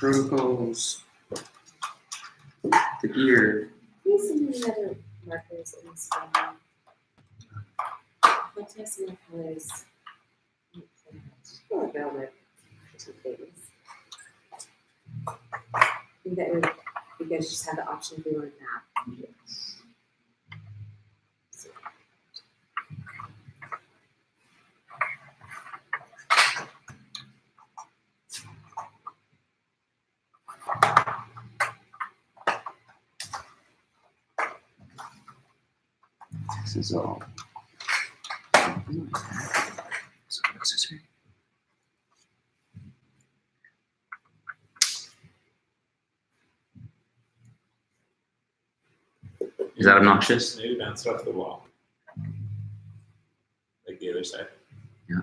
protocols, the gear. Use some of the other markers in this one. Let's have some more colors. Oh, velvet. Two things. I think that would, you guys just have the option if you want that. Yes. This is all. So what's this here? Is that obnoxious? Maybe bounce it off the wall. Like the other side. Yeah.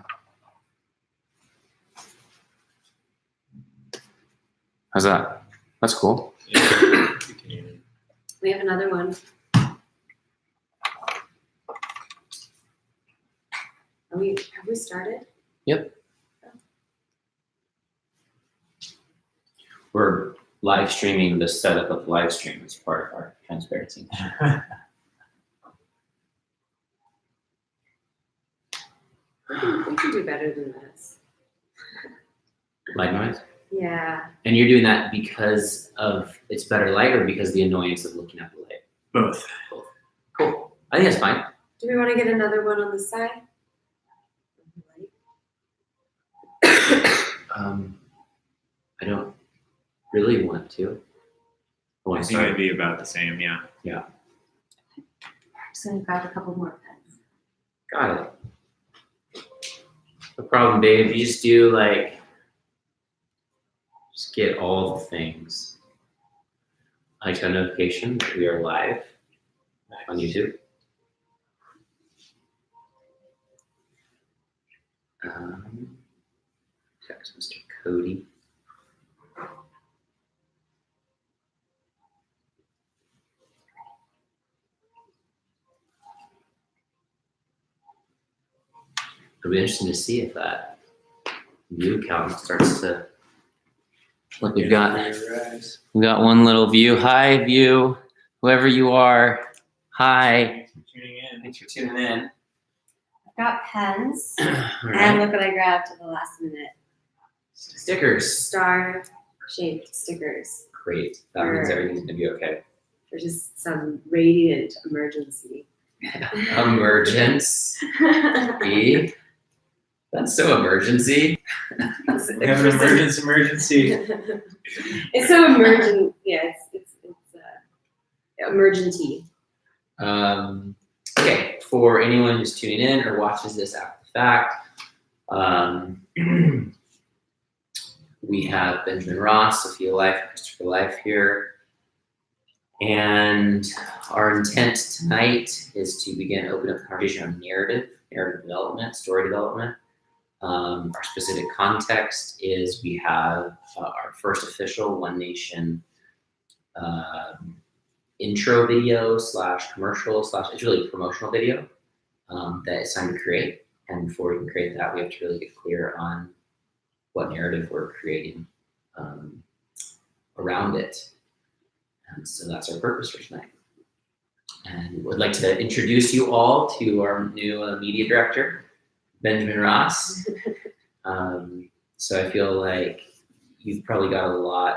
How's that? That's cool. Yeah, you can even. We have another one. Have we started? Yep. We're live streaming the setup of live stream as part of our transparency. We can do better than this. Light noise? Yeah. And you're doing that because of it's better light or because of the annoyance of looking at the light? Both. Both. Cool. I think that's fine. Do we want to get another one on the side? I don't really want to. I think it'd be about the same, yeah. Yeah. I'm just going to grab a couple more pens. Got it. No problem, babe. You just do just get all the things. I got a notification that we are live on YouTube. Text Mr. Cody. It'll be interesting to see if that view count starts to look. We've got one little view. Hi, view, whoever you are. Hi. Thanks for tuning in. Thanks for tuning in. I've got pens. All And right. look what I grabbed at the last minute. Stickers. Star-shaped stickers Great. That means everything's gonna be okay. for just some radiant emergency. Emergence. E. That's so emergency. We have an emergency. It's so emergent. Yeah, it's emergency. Okay, for anyone who's tuning in or watches this after the fact, we have Benjamin Ross, Sophia Life, Christopher Life here. And our intent tonight is to begin opening up the conversation on narrative development, story development. Our specific context is we have our first official One Nation intro video / commercial / it's really a promotional video that it's time to create. And before we can create that, we have to really get clear on what narrative we're creating around it. And so that's our purpose for tonight. And would like to introduce you all to our new media director, Benjamin Ross. So I feel like you've probably got a lot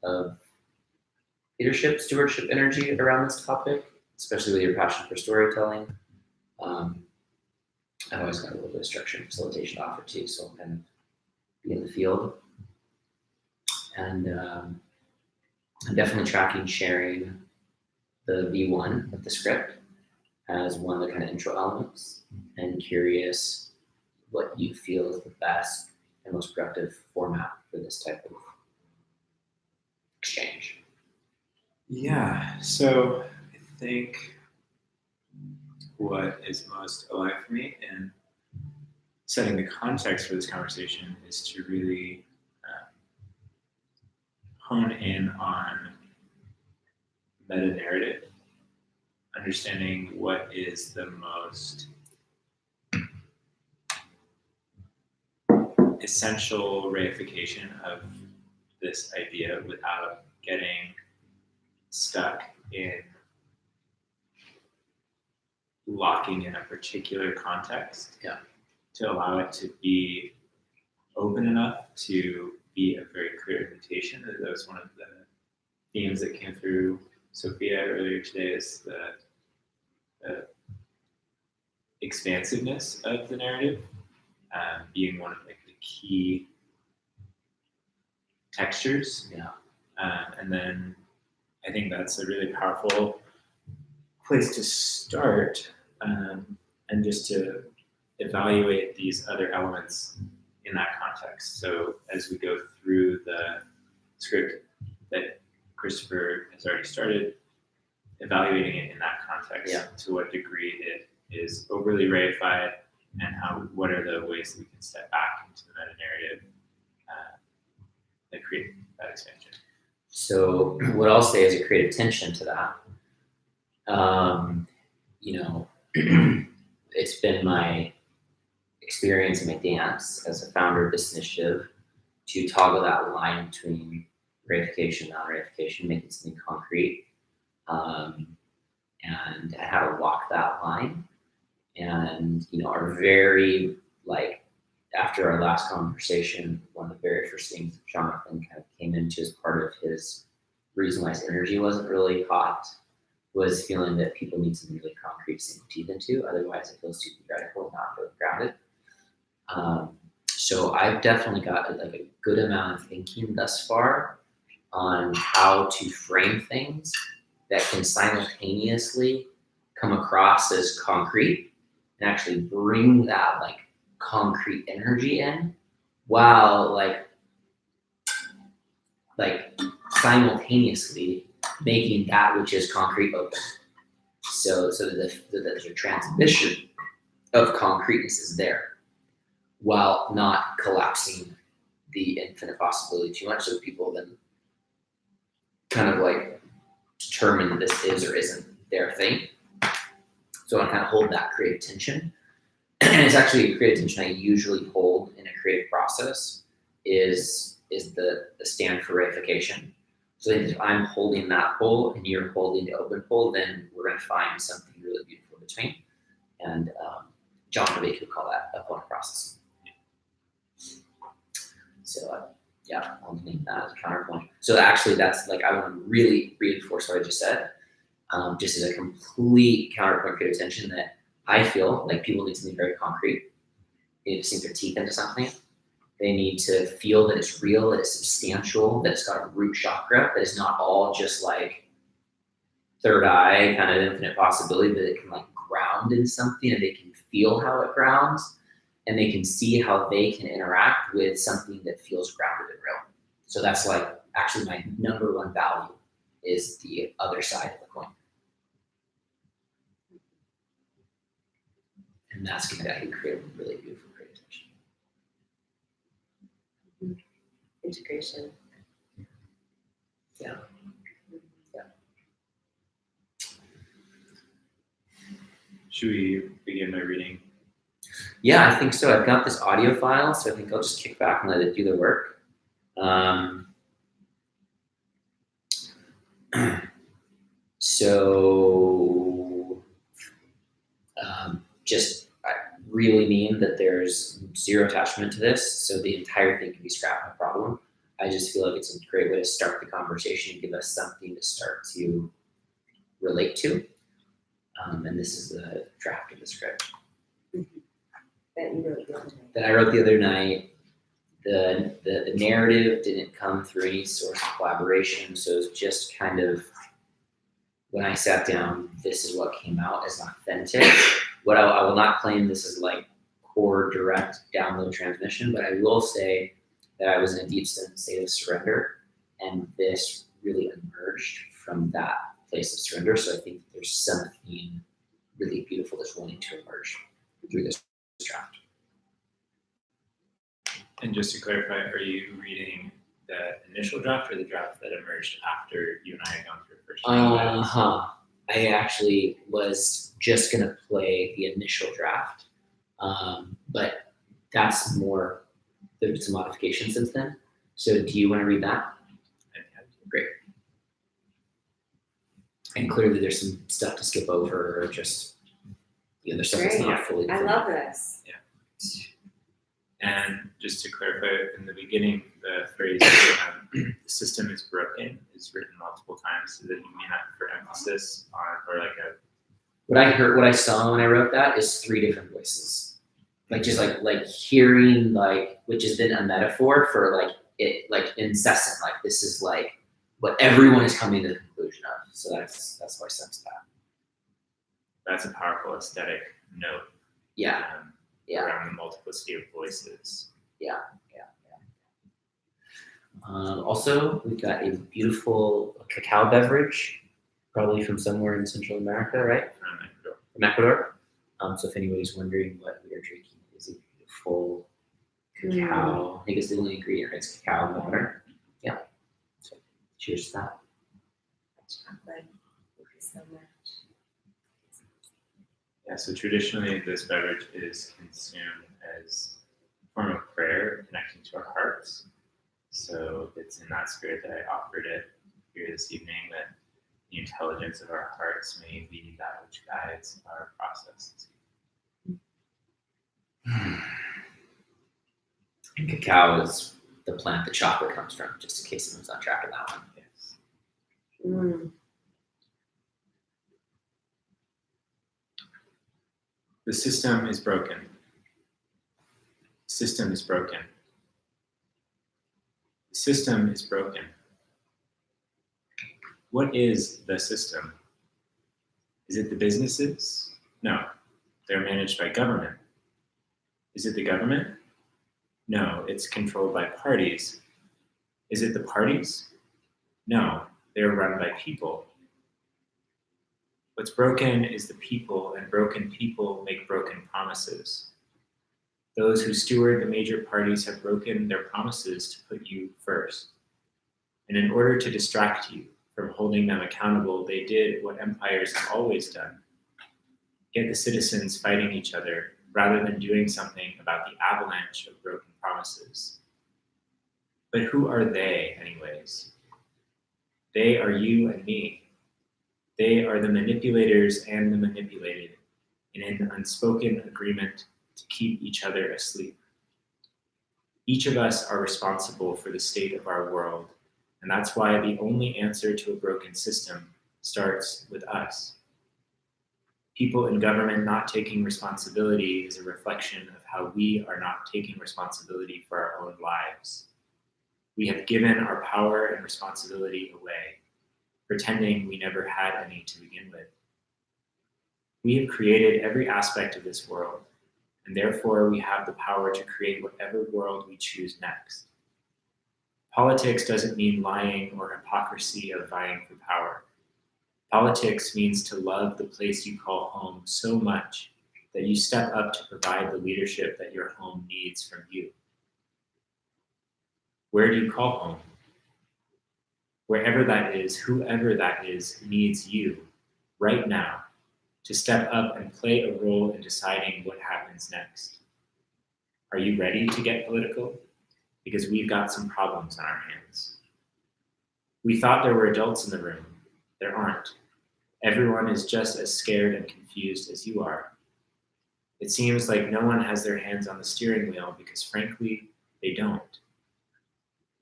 of leadership, stewardship energy around this topic, especially with your passion for storytelling. I've always got a little bit of structure and facilitation to offer too, so I'll kind of be in the field. And I'm definitely tracking sharing the V1 of the script as one of the kind of intro elements, and curious what you feel is the best and most productive format for this type of exchange. Yeah, so I think what is most alive for me in setting the context for this conversation is to really hone in on meta-narrative, understanding what is the most essential reification of this idea without getting stuck in locking in a particular context. Yeah. To allow it to be open enough to be a very clear invitation. That was one of the themes that came through Sophia earlier today, is the expansiveness of the narrative being one of like the key textures. Yeah. And then I think that's a really powerful place to start, and just to evaluate these other elements in that context. So as we go through the script that Christopher has already started, evaluating it in that context, Yeah. to what degree it is overly reified, and what are the ways that we can step back into the meta narrative that create that expansion. So what I'll say is a creative tension to that. It's been my experience in my dance as a founder of this initiative to toggle that line between reification, non-reification, making something concrete, and how to walk that line. And, are very, after our last conversation, one of the very first things Jonathan kind of came into as part of his reason why his energy wasn't really hot was feeling that people need something really concrete to sink teeth into. Otherwise, it feels too theoretical and not really grounded. So I've definitely got a good amount of thinking thus far on how to frame things that can simultaneously come across as concrete and actually bring that concrete energy in, while simultaneously making that which is concrete open. So that there's a transmission of concreteness is there, while not collapsing the infinite possibility too much, so people then kind of determine that this is or isn't their thing. So I kind of hold that creative tension. And it's actually a creative tension I usually hold in a creative process is the stand for reification. So if I'm holding that pole and you're holding the open pole, then we're going to find something really beautiful in between. And John DeBake would call that opponent processing. So I'll name that as a counterpoint. So actually that's I want to really reinforce what I just said, just as a complete counterpoint creative tension, that I feel like people need something very concrete. They need to sink their teeth into something. They need to feel that it's real, that it's substantial, that it's got a root chakra, that it's not all just third eye kind of infinite possibility, but it can ground in something, and they can feel how it grounds, and they can see how they can interact with something that feels grounded and real. So that's actually my number one value, is the other side of the coin. And that's going to create a really beautiful creative tension. Integration. Yeah. Should we begin by reading? Yeah, I think so. I've got this audio file, so I think I'll just kick back and let it do the work. I really mean that there's zero attachment to this, so the entire thing can be scrapped, no problem. I just feel like it's a great way to start the conversation and give us something to start to relate to. And this is the draft of the script That you wrote the other night. that I wrote the other night. The narrative didn't come through any source of collaboration, so it's just kind of, when I sat down, this is what came out as authentic. I will not claim this is core direct download transmission, but I will say that I was in a deep state of surrender, and this really emerged from that place of surrender. So I think there's something really beautiful that's wanting to emerge through this draft. And just to clarify, are you reading the initial draft or the draft that emerged after you and I had gone through first? I actually was just gonna play the initial draft, but that's more. There's some modifications since then. So do you want to read that? And clearly there's some stuff to skip over, or just, there's stuff that's Great. not fully I defined. love this. And just to clarify, in the beginning, the phrase "the system is broken" is written multiple times, so that you may not for emphasis on, or like a What I saw when I wrote that is 3 different voices. Like just like hearing which has been a metaphor for incessant, this is what everyone is coming to the conclusion of. So that's why I sensed that. that's a powerful aesthetic note. Yeah. Yeah. Around the multiplicity of voices. Also, we've got a beautiful cacao beverage, probably from somewhere in Central America, right? From Ecuador. So if anybody's wondering what we are drinking, it is a beautiful cacao. I think it's the only ingredient, right? It's cacao and water. Yeah. So cheers to that. Chocolate. Thank you so much. Yeah, so traditionally this beverage is consumed as a form of prayer, connecting to our hearts. So it's in that spirit that I offered it here this evening, that the intelligence of our hearts may be that which guides our process. And cacao is the plant that chocolate comes from, just in case someone's not tracking that one. Yes. Mm. The system is broken. The system is broken. The system is broken. What is the system? Is it the businesses? No, they're managed by government. Is it the government? No, it's controlled by parties. Is it the parties? No, they're run by people. What's broken is the people, and broken people make broken promises. Those who steward the major parties have broken their promises to put you first. And in order to distract you from holding them accountable, they did what empires have always done: get the citizens fighting each other rather than doing something about the avalanche of broken promises. But who are they, anyways? They are you and me. They are the manipulators and the manipulated, in an unspoken agreement to keep each other asleep. Each of us are responsible for the state of our world, and that's why the only answer to a broken system starts with us. People in government not taking responsibility is a reflection of how we are not taking responsibility for our own lives. We have given our power and responsibility away, pretending we never had any to begin with. We have created every aspect of this world, and therefore we have the power to create whatever world we choose next. Politics doesn't mean lying or hypocrisy of vying for power. Politics means to love the place you call home so much that you step up to provide the leadership that your home needs from you. Where do you call home? Wherever that is, whoever that is, needs you right now to step up and play a role in deciding what happens next. Are you ready to get political? Because we've got some problems on our hands. We thought there were adults in the room. There aren't. Everyone is just as scared and confused as you are. It seems like no one has their hands on the steering wheel because, frankly, they don't.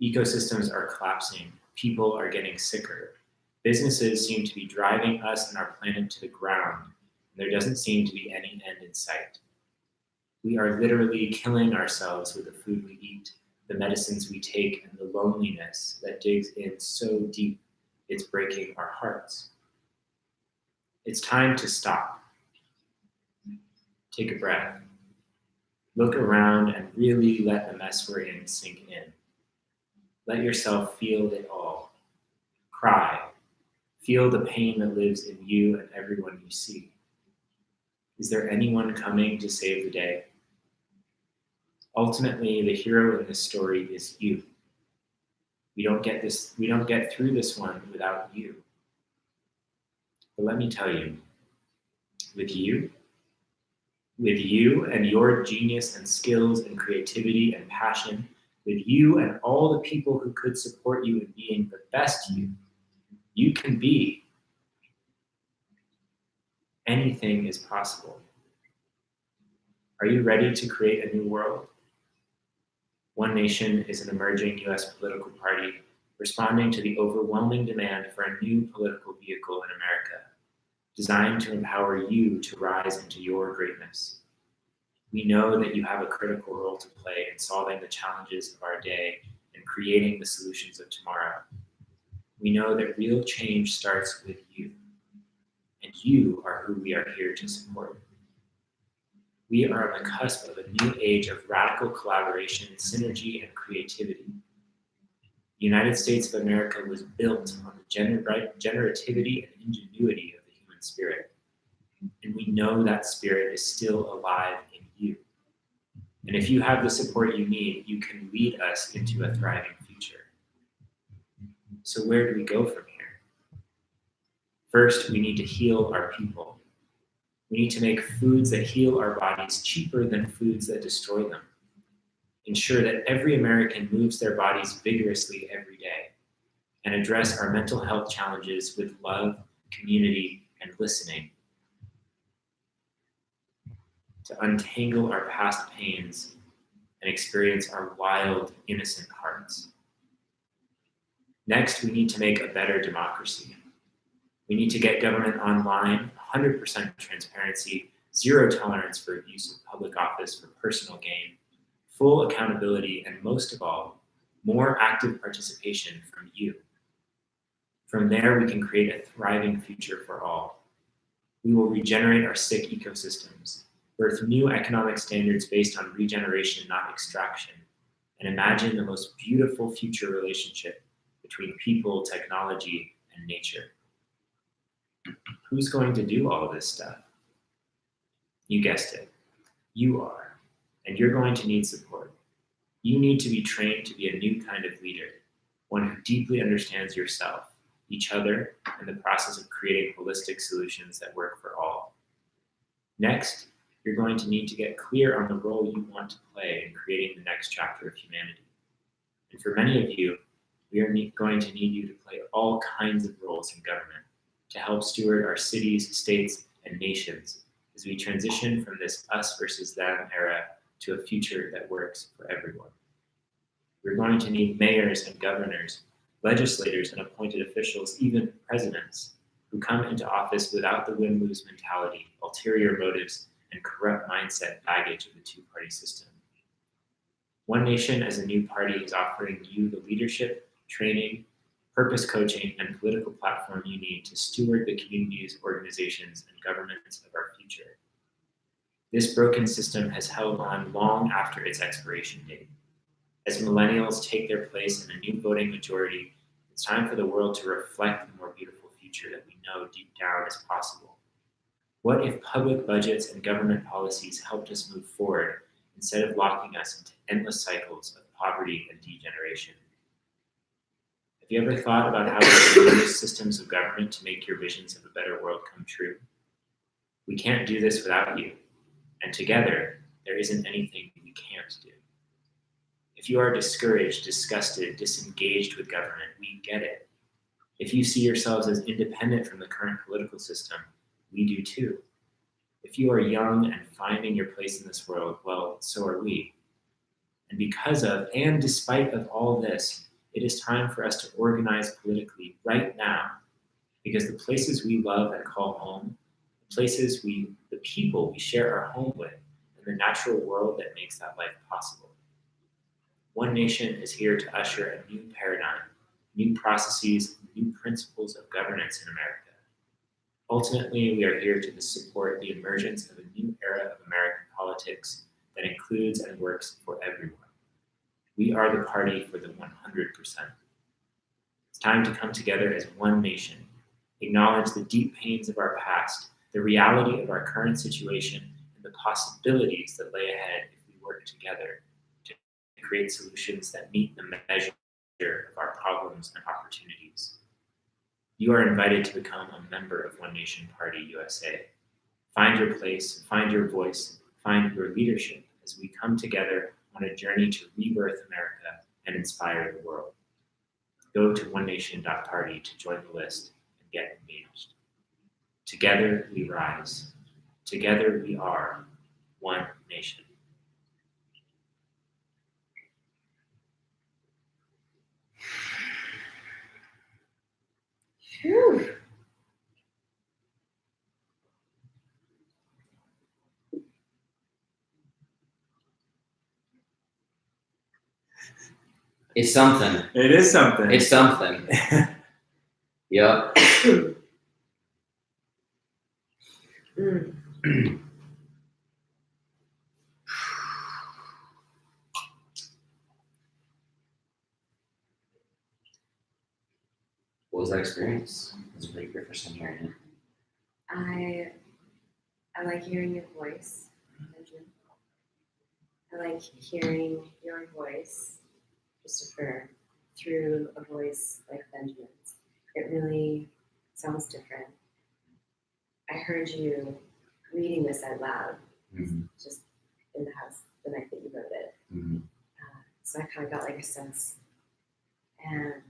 Ecosystems are collapsing. People are getting sicker. Businesses seem to be driving us and our planet to the ground, and there doesn't seem to be any end in sight. We are literally killing ourselves with the food we eat, the medicines we take, and the loneliness that digs in so deep it's breaking our hearts. It's time to stop. Take a breath. Look around and really let the mess we're in sink in. Let yourself feel it all. Cry. Feel the pain that lives in you and everyone you see. Is there anyone coming to save the day? Ultimately, the hero in this story is you. We don't get through this one without you. But let me tell you, with you and your genius and skills and creativity and passion, with you and all the people who could support you in being the best you can be. Anything is possible. Are you ready to create a new world? One Nation is an emerging US political party responding to the overwhelming demand for a new political vehicle in America, designed to empower you to rise into your greatness. We know that you have a critical role to play in solving the challenges of our day and creating the solutions of tomorrow. We know that real change starts with you, and you are who we are here to support. We are on the cusp of a new age of radical collaboration, synergy, and creativity. The United States of America was built on the generativity and ingenuity of the human spirit. And we know that spirit is still alive in you. And if you have the support you need, you can lead us into a thriving future. So where do we go from here? First, we need to heal our people. We need to make foods that heal our bodies cheaper than foods that destroy them. Ensure that every American moves their bodies vigorously every day, and address our mental health challenges with love, community, and listening. To untangle our past pains and experience our wild, innocent hearts. Next, we need to make a better democracy. We need to get government online, 100% transparency, zero tolerance for abuse of public office for personal gain, full accountability, and most of all, more active participation from you. From there, we can create a thriving future for all. We will regenerate our sick ecosystems, birth new economic standards based on regeneration, not extraction, and imagine the most beautiful future relationship between people, technology, and nature. Who's going to do all of this stuff? You guessed it. You are. And you're going to need support. You need to be trained to be a new kind of leader, one who deeply understands yourself, each other, and the process of creating holistic solutions that work for all. Next, you're going to need to get clear on the role you want to play in creating the next chapter of humanity. And for many of you, we are going to need you to play all kinds of roles in government to help steward our cities, states, and nations as we transition from this us versus them era to a future that works for everyone. We're going to need mayors and governors, legislators and appointed officials, even presidents, who come into office without the win-lose mentality, ulterior motives, and corrupt mindset baggage of the two-party system. One Nation as a new party is offering you the leadership, training, purpose coaching, and political platform you need to steward the communities, organizations, and governments of our future. This broken system has held on long after its expiration date. As millennials take their place in a new voting majority, it's time for the world to reflect the more beautiful future that we know deep down is possible. What if public budgets and government policies helped us move forward instead of locking us into endless cycles of poverty and degeneration? Have you ever thought about how you can use systems of government to make your visions of a better world come true? We can't do this without you, and together, there isn't anything we can't do. If you are discouraged, disgusted, disengaged with government, we get it. If you see yourselves as independent from the current political system, we do too. If you are young and finding your place in this world, well, so are we. And because of, and despite of all this, it is time for us to organize politically right now, because the places we love and call home, the people we share our home with, and the natural world that makes that life possible. One Nation is here to usher a new paradigm, new processes, new principles of governance in America. Ultimately, we are here to support the emergence of a new era of American politics that includes and works for everyone. We are the party for the 100%. It's time to come together as one nation, acknowledge the deep pains of our past, the reality of our current situation, and the possibilities that lay ahead if we work together to create solutions that meet the measure of our problems and opportunities. You are invited to become a member of One Nation Party USA. Find your place, find your voice, find your leadership as we come together on a journey to rebirth America and inspire the world. Go to onenation.party to join the list and get engaged. Together we rise. Together we are one nation. Phew. It's something. It is something. It's something. Yep. Mm. What was that experience? It was really your first time hearing it. I like hearing your voice, Benjamin. I like hearing your voice, Christopher, through a voice like Benjamin's. It really sounds different. I heard you reading this out loud, Mm-hmm. just in the house the night that you wrote it. Mm-hmm. So I kind of got like a sense. And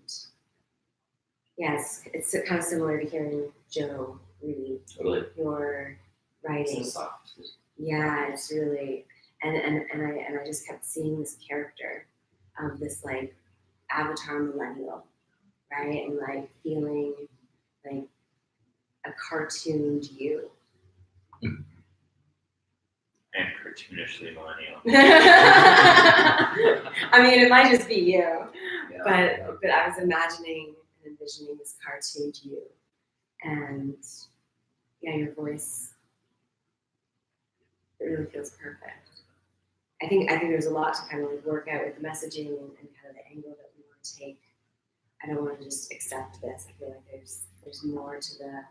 yes, it's kind of similar to hearing Joe read Totally. your writing. So soft. Yeah, it's really, and I just kept seeing this character of this like avatar millennial, right? And like feeling like a cartooned you. And cartoonishly millennial. I mean, it might just be you, Yeah. but I was imagining and envisioning this cartooned you, and yeah, your voice, it really feels perfect. I think there's a lot to kind of like work out with the messaging and kind of the angle that we want to take. I don't want to just accept this. I feel like there's more to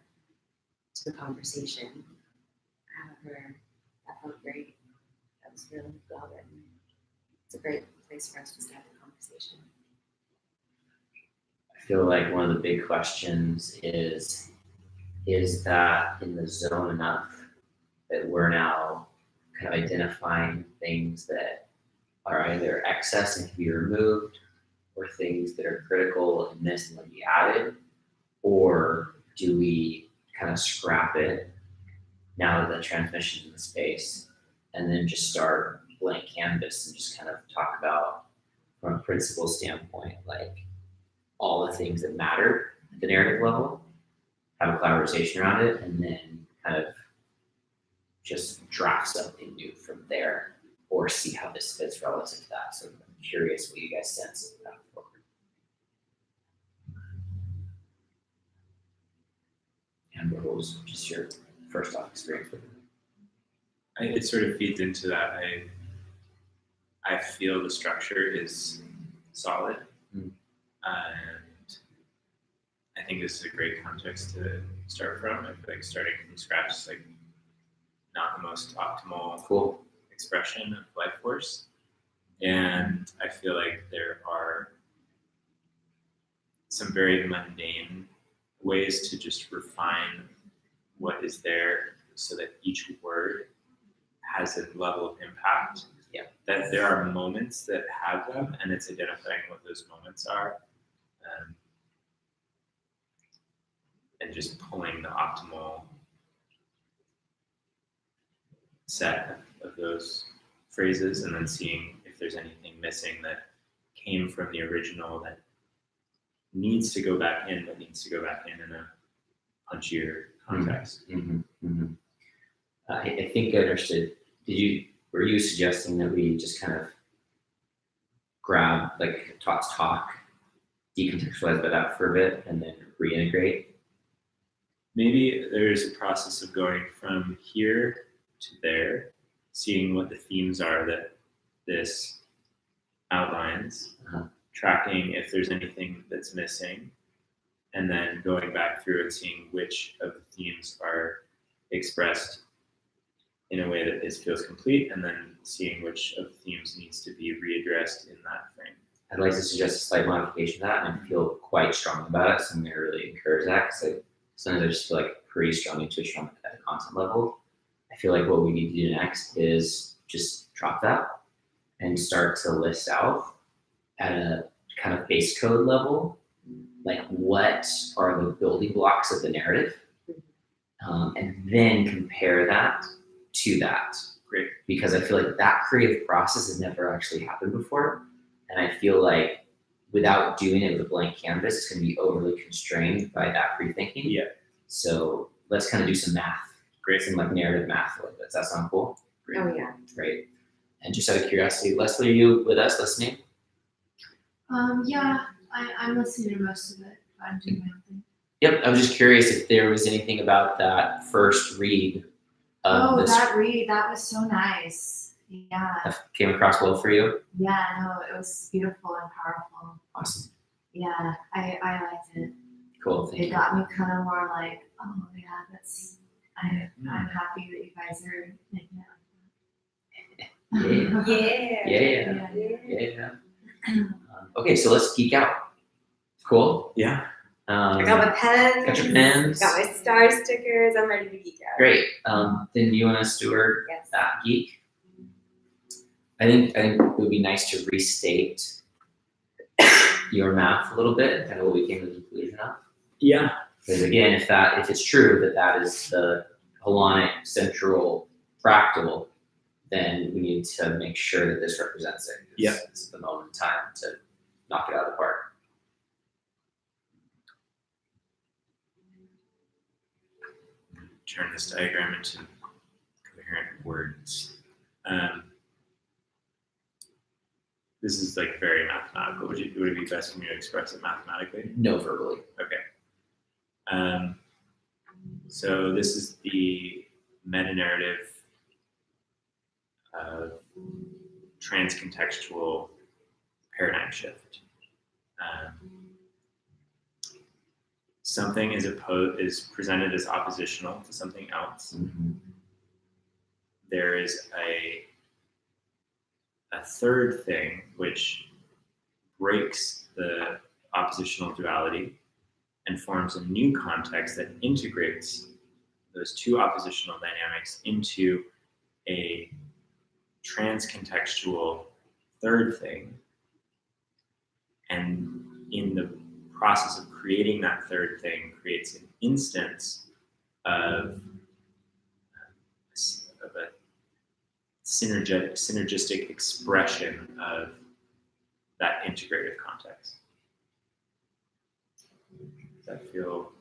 the conversation. However, that felt great. That was really well written. It's a great place for us to start the conversation. I feel like one of the big questions is that in the zone enough that we're now kind of identifying things that are either excess and can be removed, or things that are critical and missed and will be added, or do we kind of scrap it now that the transmission's in the space and then just start blank canvas and just kind of talk about from a principle standpoint, like all the things that matter at the narrative level, have a conversation around it, and then kind of just draft something new from there, or see how this fits relative to that. So I'm curious what you guys sense of that forward. And what was just your first off experience with it? It sort of feeds into that. I feel the structure is solid, and I think this is a great context to start from. I feel like starting from scratch is like not the most optimal Cool. expression of life force, and I feel like there are some very mundane ways to just refine what is there so that each word has a level of impact. Yeah. That there are moments that have them, and it's identifying what those moments are, and just pulling the optimal set of those phrases, and then seeing if there's anything missing that came from the original that needs to go back in, but needs to go back in a punchier context. Mm-hmm. Mm-hmm. I think I understood. Were you suggesting that we just kind of grab like talk, decontextualize that out for a bit, and then reintegrate? Maybe there's a process of going from here to there, seeing what the themes are that this outlines, tracking if there's anything that's missing, and then going back through and seeing which of the themes are expressed in a way that feels complete, and then seeing which of the themes needs to be readdressed in that frame. I'd like to suggest a slight modification of that, and I feel quite strong about it, so I'm going to really encourage that, because sometimes I just feel like pretty strong intuition at the content level. I feel like what we need to do next is just drop that and start to list out at a kind of base code level, like what are the building blocks of the narrative, and then compare that to that. Great. Because I feel like that creative process has never actually happened before. And I feel like without doing it with a blank canvas, it's going to be overly constrained by that pre-thinking. Yeah. So let's kind of do some math. Great. Some like narrative math a little bit. Does that sound cool? Great. Oh yeah. Great. And just out of curiosity, Leslie, are you with us listening? Yeah, I'm listening to most of it. I'm doing my own thing. Yep. I was just curious if there was anything about that first read of Oh, this that read, that was so nice. Yeah, that came across well for you. yeah, no, it was beautiful and powerful. Awesome. Yeah, I liked it. Cool. Thank It you. got me kind of more like, oh yeah, I'm happy that you guys are making it like that. Yeah. Yeah. Yeah. Okay, so let's geek out. Cool. Yeah. I got my pens. Got your pens. Got my star stickers. I'm ready to geek out. Great. Then you want to steward Yes. that geek? I think it would be nice to restate your math a little bit, kind of what we came to the conclusion of. Yeah. Because again, if it's true that is the Hellenic central fractal, then we need to make sure that this represents it. 'Cause Yeah. It's the moment in time to knock it out of the park. Turn this diagram into coherent words. This is like very mathematical. Would it be best for me to express it mathematically? No verbally. Okay. So this is the meta-narrative trans-contextual paradigm shift. Something is presented as oppositional to something else. Mm-hmm. There is a third thing which breaks the oppositional duality and forms a new context that integrates those two oppositional dynamics into a trans-contextual third thing. And in the process of creating that third thing creates an instance of a synergistic expression of that integrative context. Does that feel?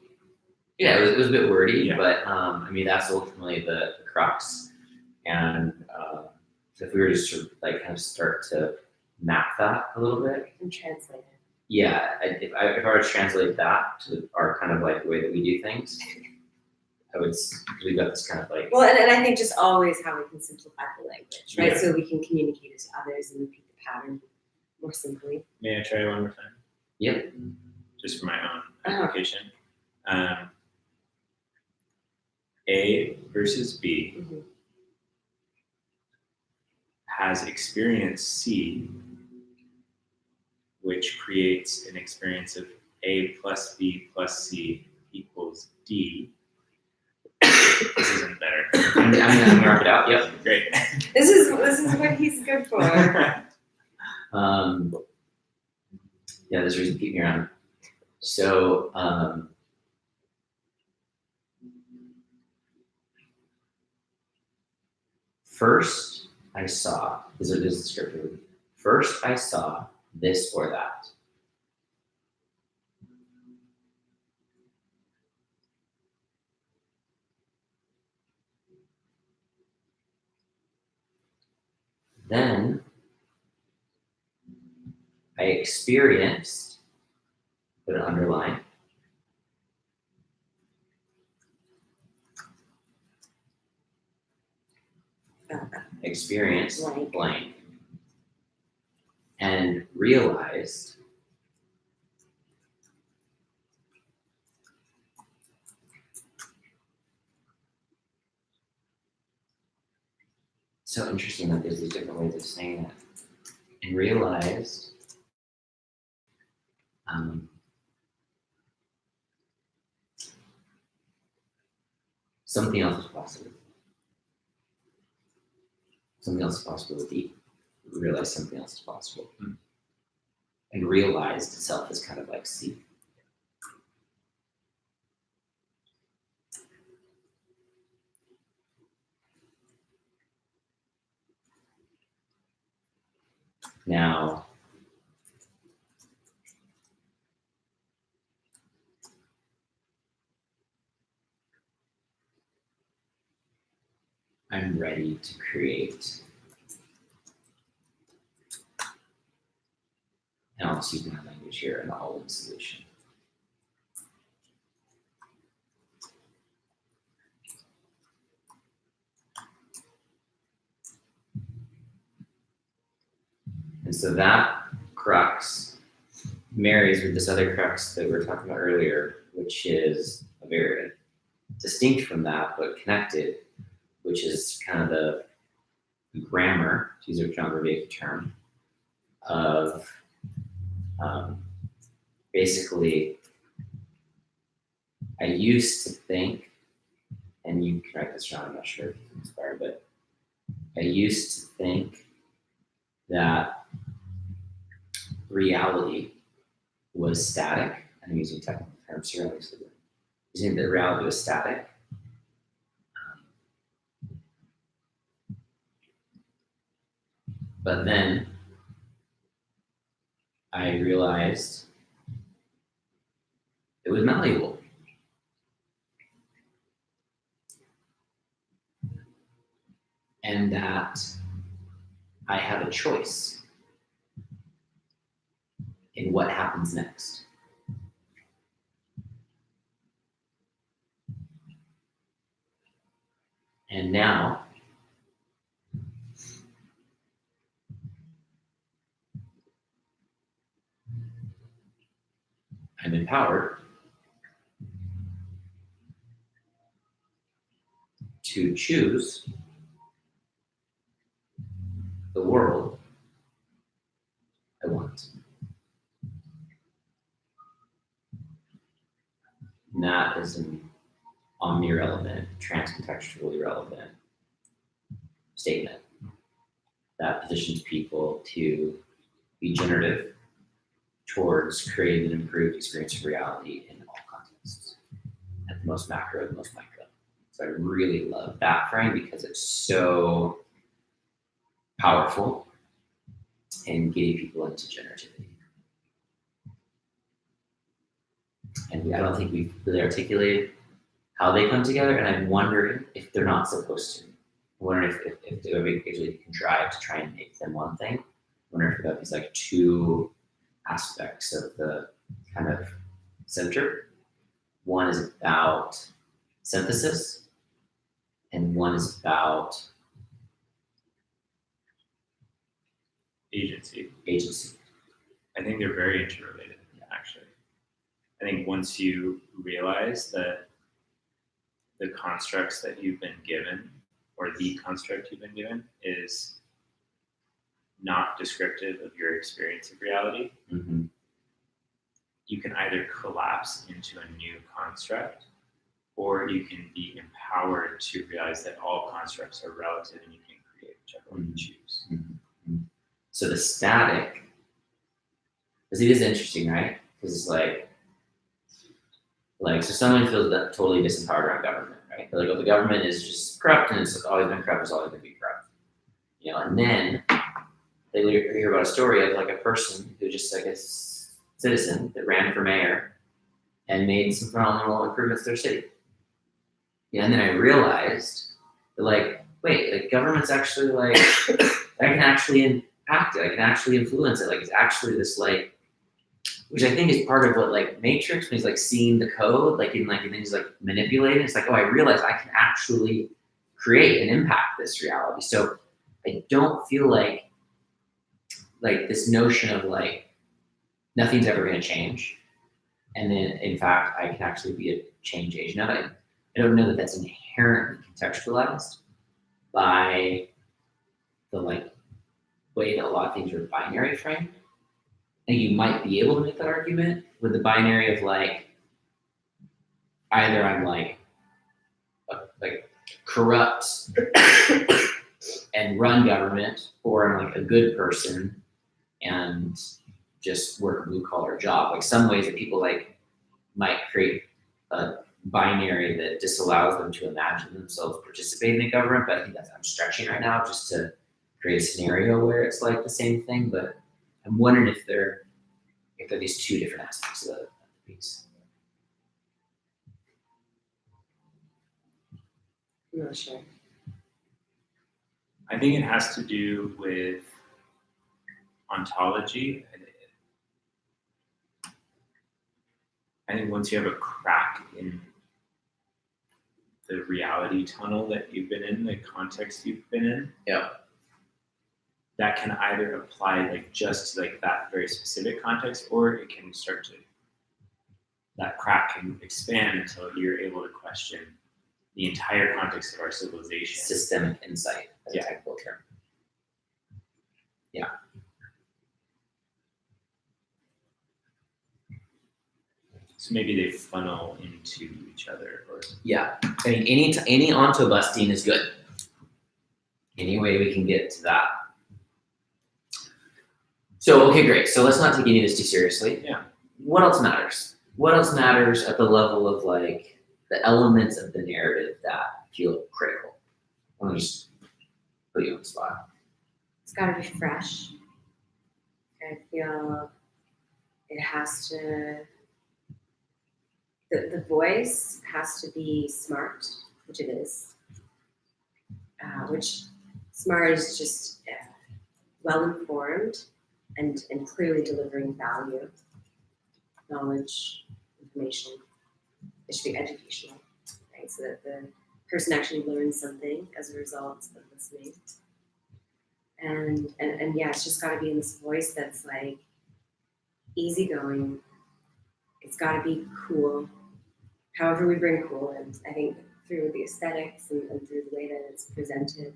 Yeah, it was a bit wordy, Yeah. but I mean that's ultimately the crux. And so if we were to sort of like kind of start to map that a little bit, And translate it. yeah, if I were to translate that to our kind of like way that we do things, I would we've got this kind of like Well, and I think just always how we can simplify the language, right? Yeah. So we can communicate it to others and repeat the pattern more simply. May I try one more time? Yep. Just for my own Uh-huh. application. A versus B Mhm. has experience C, which creates an experience of A plus B plus C equals D. This isn't better. I'm gonna mark it out. Yep. Great. This is what he's good for. Yeah, there's a reason to keep me around. So first I saw this is descriptive. First I saw this or that. Then I experienced, put an underline, experienced Blank. blank, and realized so interesting that there's these different ways of saying that. And realized something else is possible. Something else is possible with E. Realize something else is possible. Mm. And realized itself is kind of like C. Now, I'm ready to create, and I'll just use my language here, an all-in solution. And so that crux marries with this other crux that we were talking about earlier, which is a very distinct from that, but connected, which is kind of the grammar, to use a John Vervaeke term, of basically, I used to think, and you can write this down, I'm not sure if you can inspire, but I used to think that reality was static. I'm using technical terms here, obviously. Using that reality was static. But then I realized it was malleable. And that I have a choice in what happens next. And now, I'm empowered to choose the world I want. And that is an omni-relevant, trans-contextually relevant statement that positions people to be generative towards creating an improved experience of reality in all contexts, at the most macro, the most micro. So I really love that frame because it's so powerful in getting people into generativity. And I don't think we've really articulated how they come together, and I'm wondering if they're not supposed to. I'm wondering if they're basically contrived to try and make them one thing. I wonder if about these like two aspects of the kind of center. One is about synthesis, and one is about Agency. agency. I think they're very interrelated, actually. I think once you realize that the constructs that you've been given, or the construct you've been given, is not descriptive of your experience of reality, Mm-hmm. you can either collapse into a new construct, or you can be empowered to realize that all constructs are relative and you can create whichever one you choose. Mm-hmm. So the static, because it is interesting, right? Because it's like, so someone feels that totally disempowered around government, right? They're like, oh, the government is just corrupt and it's always been corrupt, it's always going to be corrupt. You know, and then they hear about a story of like a person who just like a citizen that ran for mayor and made some phenomenal improvements to their city. Yeah, and then I realized that like, wait, like government's actually like, I can actually impact it, I can actually influence it. Like it's actually this like, which I think is part of what like Matrix, when he's like seeing the code, like and then he's like manipulating. It's like, oh, I realize I can actually create and impact this reality. So I don't feel like this notion of like nothing's ever going to change, and then in fact I can actually be a change agent. Now I don't know that that's inherently contextualized by the like way that a lot of things are binary framed. And you might be able to make that argument with the binary of like, either I'm like corrupt and run government, or I'm like a good person and just work a blue collar job. Like some ways that people like might create a binary that disallows them to imagine themselves participating in government, but I think that's, I'm stretching right now just to create a scenario where it's like the same thing, but I'm wondering if they're these two different aspects of the piece. I'm not sure. I think it has to do with ontology. I think once you have a crack in the reality tunnel that you've been in, the context you've been in, Yeah. that can either apply like just to like that very specific context, or it can start to, that crack can expand until you're able to question the entire context of our civilization. Systemic insight, as Yeah. a technical term. So maybe they funnel into each other, or Yeah, I mean, any onto busting is good. Any way we can get to that. So, okay, great. So let's not take any of this too seriously. Yeah. What else matters? What else matters at the level of like the elements of the narrative that feel critical? I'm gonna just put you on the spot. It's got to be fresh. I feel it has to. The voice has to be smart, which it is. Which smart is just well informed and clearly delivering value, knowledge, information. It should be educational, right? So that the person actually learns something as a result of listening. And yeah, it's just got to be in this voice that's like easygoing. It's got to be cool. However we bring cool in, I think through the aesthetics and through the way that it's presented.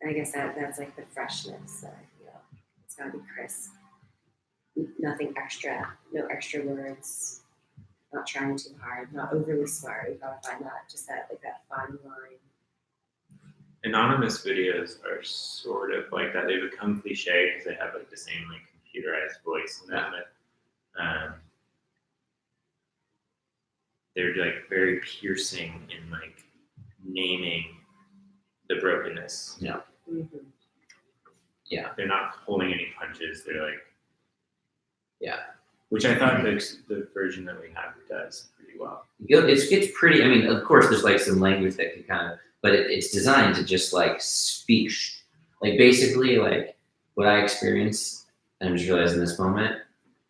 I guess that's like the freshness that I feel. It's got to be crisp. Nothing extra, no extra words, not trying too hard, not overly smart. We've got to find that, just that fine line. anonymous videos are sort of like that. They become cliche because they have like the same like computerized voice in them. But, they're like very piercing in like naming the brokenness. Yeah. Mm-hmm. Yeah. They're not pulling any punches. They're like, yeah. Which I thought the version that we have does pretty well. It's pretty. I mean, of course, there's like some language that can kind of, but it's designed to just like speak, like basically like what I experienced, and I'm just realizing this moment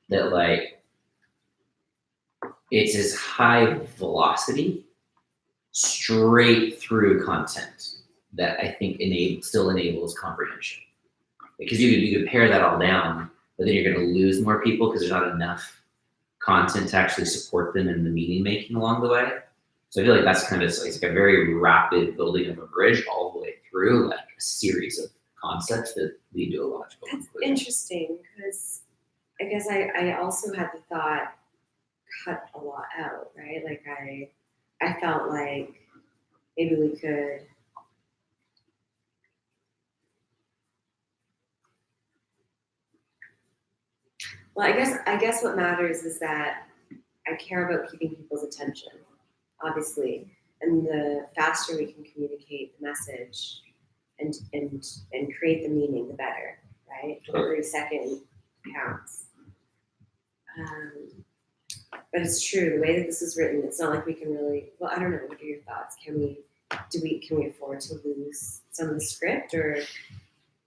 that like it's as high velocity, straight through content that I think still enables comprehension. Because you could pare that all down, but then you're going to lose more people because there's not enough content to actually support them in the meaning making along the way. So I feel like that's kind of it's like a very rapid building of a bridge all the way through, like a series of concepts that lead to a logical That's conclusion. interesting because I guess I also had the thought cut a lot out, right? Like I felt like maybe we could well, I guess what matters is that I care about keeping people's attention, obviously. And the faster we can communicate the message and create the meaning, the better, right? Every second counts. But it's true, the way that this is written, it's not like we can really, well, I don't know, what are your thoughts? Can we afford to lose some of the script, or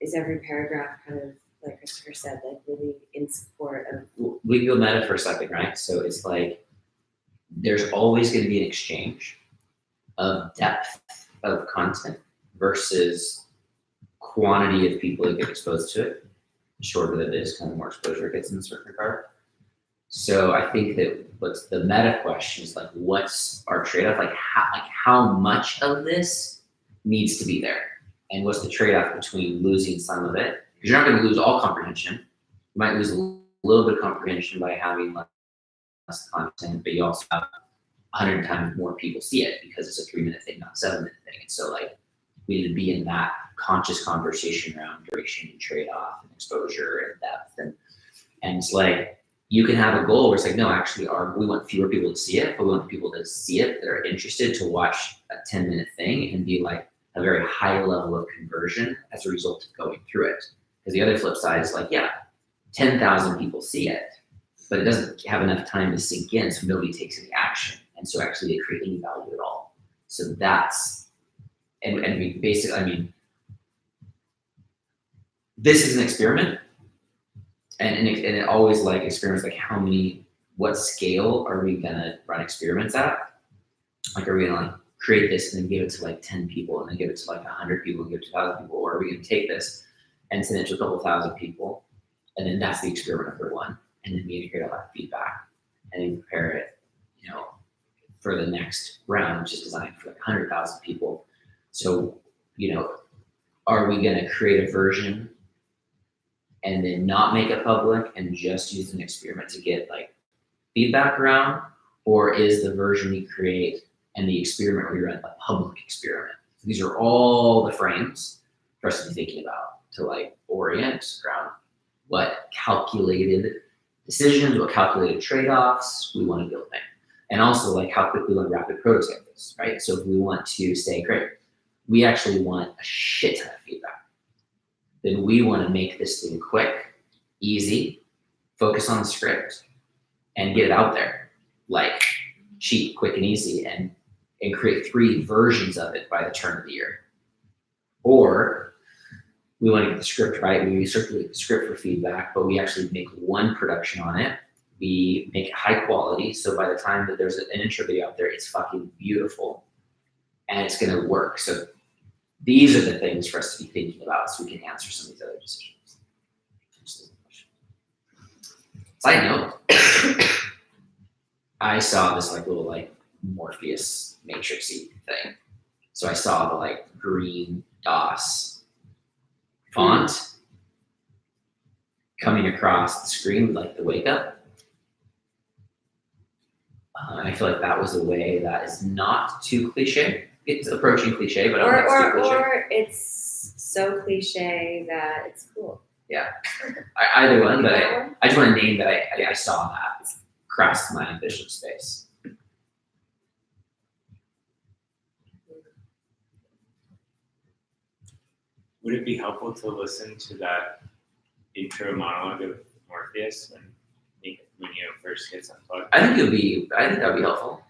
is every paragraph kind of, like Christopher said, like really in support of? We go meta for a second, right? So it's like there's always going to be an exchange of depth of content versus quantity of people that get exposed to it. The shorter that it is, kind of more exposure it gets in a certain regard. So I think that what's the meta question is like, what's our trade-off? Like how much of this needs to be there? And what's the trade-off between losing some of it? Because you're not going to lose all comprehension. You might lose a little bit of comprehension by having less content, but you also have 100 times more people see it because it's a 3-minute thing, not a 7-minute thing. And so like we need to be in that conscious conversation around duration and trade-off and exposure and depth. And it's like, you can have a goal where it's like, no, actually we want fewer people to see it, but we want people to see it that are interested to watch a 10-minute thing and be like, a very high level of conversion as a result of going through it. Because the other flip side is like, yeah, 10,000 people see it, but it doesn't have enough time to sink in, so nobody takes any action. And so actually they create any value at all. So that's, and we basically, I mean, this is an experiment. And it always like experiments, like what scale are we gonna run experiments at? Like, are we gonna like create this and then give it to like 10 people and then give it to like 100 people and give it to 1,000 people? Or are we gonna take this and send it to a couple thousand people? And then that's the experiment number one. And then we integrate all that feedback and then prepare it, you know, for the next round, which is designed for like 100,000 people. So, you know, are we gonna create a version and then not make it public and just use an experiment to get like feedback around? Or is the version we create and the experiment we run a public experiment? So these are all the frames for us to be thinking about to like orient around what calculated decisions, what calculated trade-offs we want to build in. And also like how quickly we want to rapid prototype this, right? So if we want to say, great, we actually want a shit ton of feedback, then we want to make this thing quick, easy, focus on the script, and get it out there, like cheap, quick, and easy, and create 3 versions of it by the turn of the year. Or we want to get the script right, we circulate the script for feedback, but we actually make 1 production on it. We make it high quality, so by the time that there's an intro video out there, it's fucking beautiful, and it's gonna work. So these are the things for us to be thinking about so we can answer some of these other decisions. Side note, I saw this like little like Morpheus matrixy thing. So I saw the like green DOS font coming across the screen with like the wake up. And I feel like that was a way that is not too cliche. It's approaching cliche, but I don't think it's too cliche. Or it's so cliche that it's cool. Either one, but I just want to name that I saw that. It's crossed my ambition space. Would it be helpful to listen to that intro monologue of Morpheus when you first gets unplugged? I think that'd be helpful.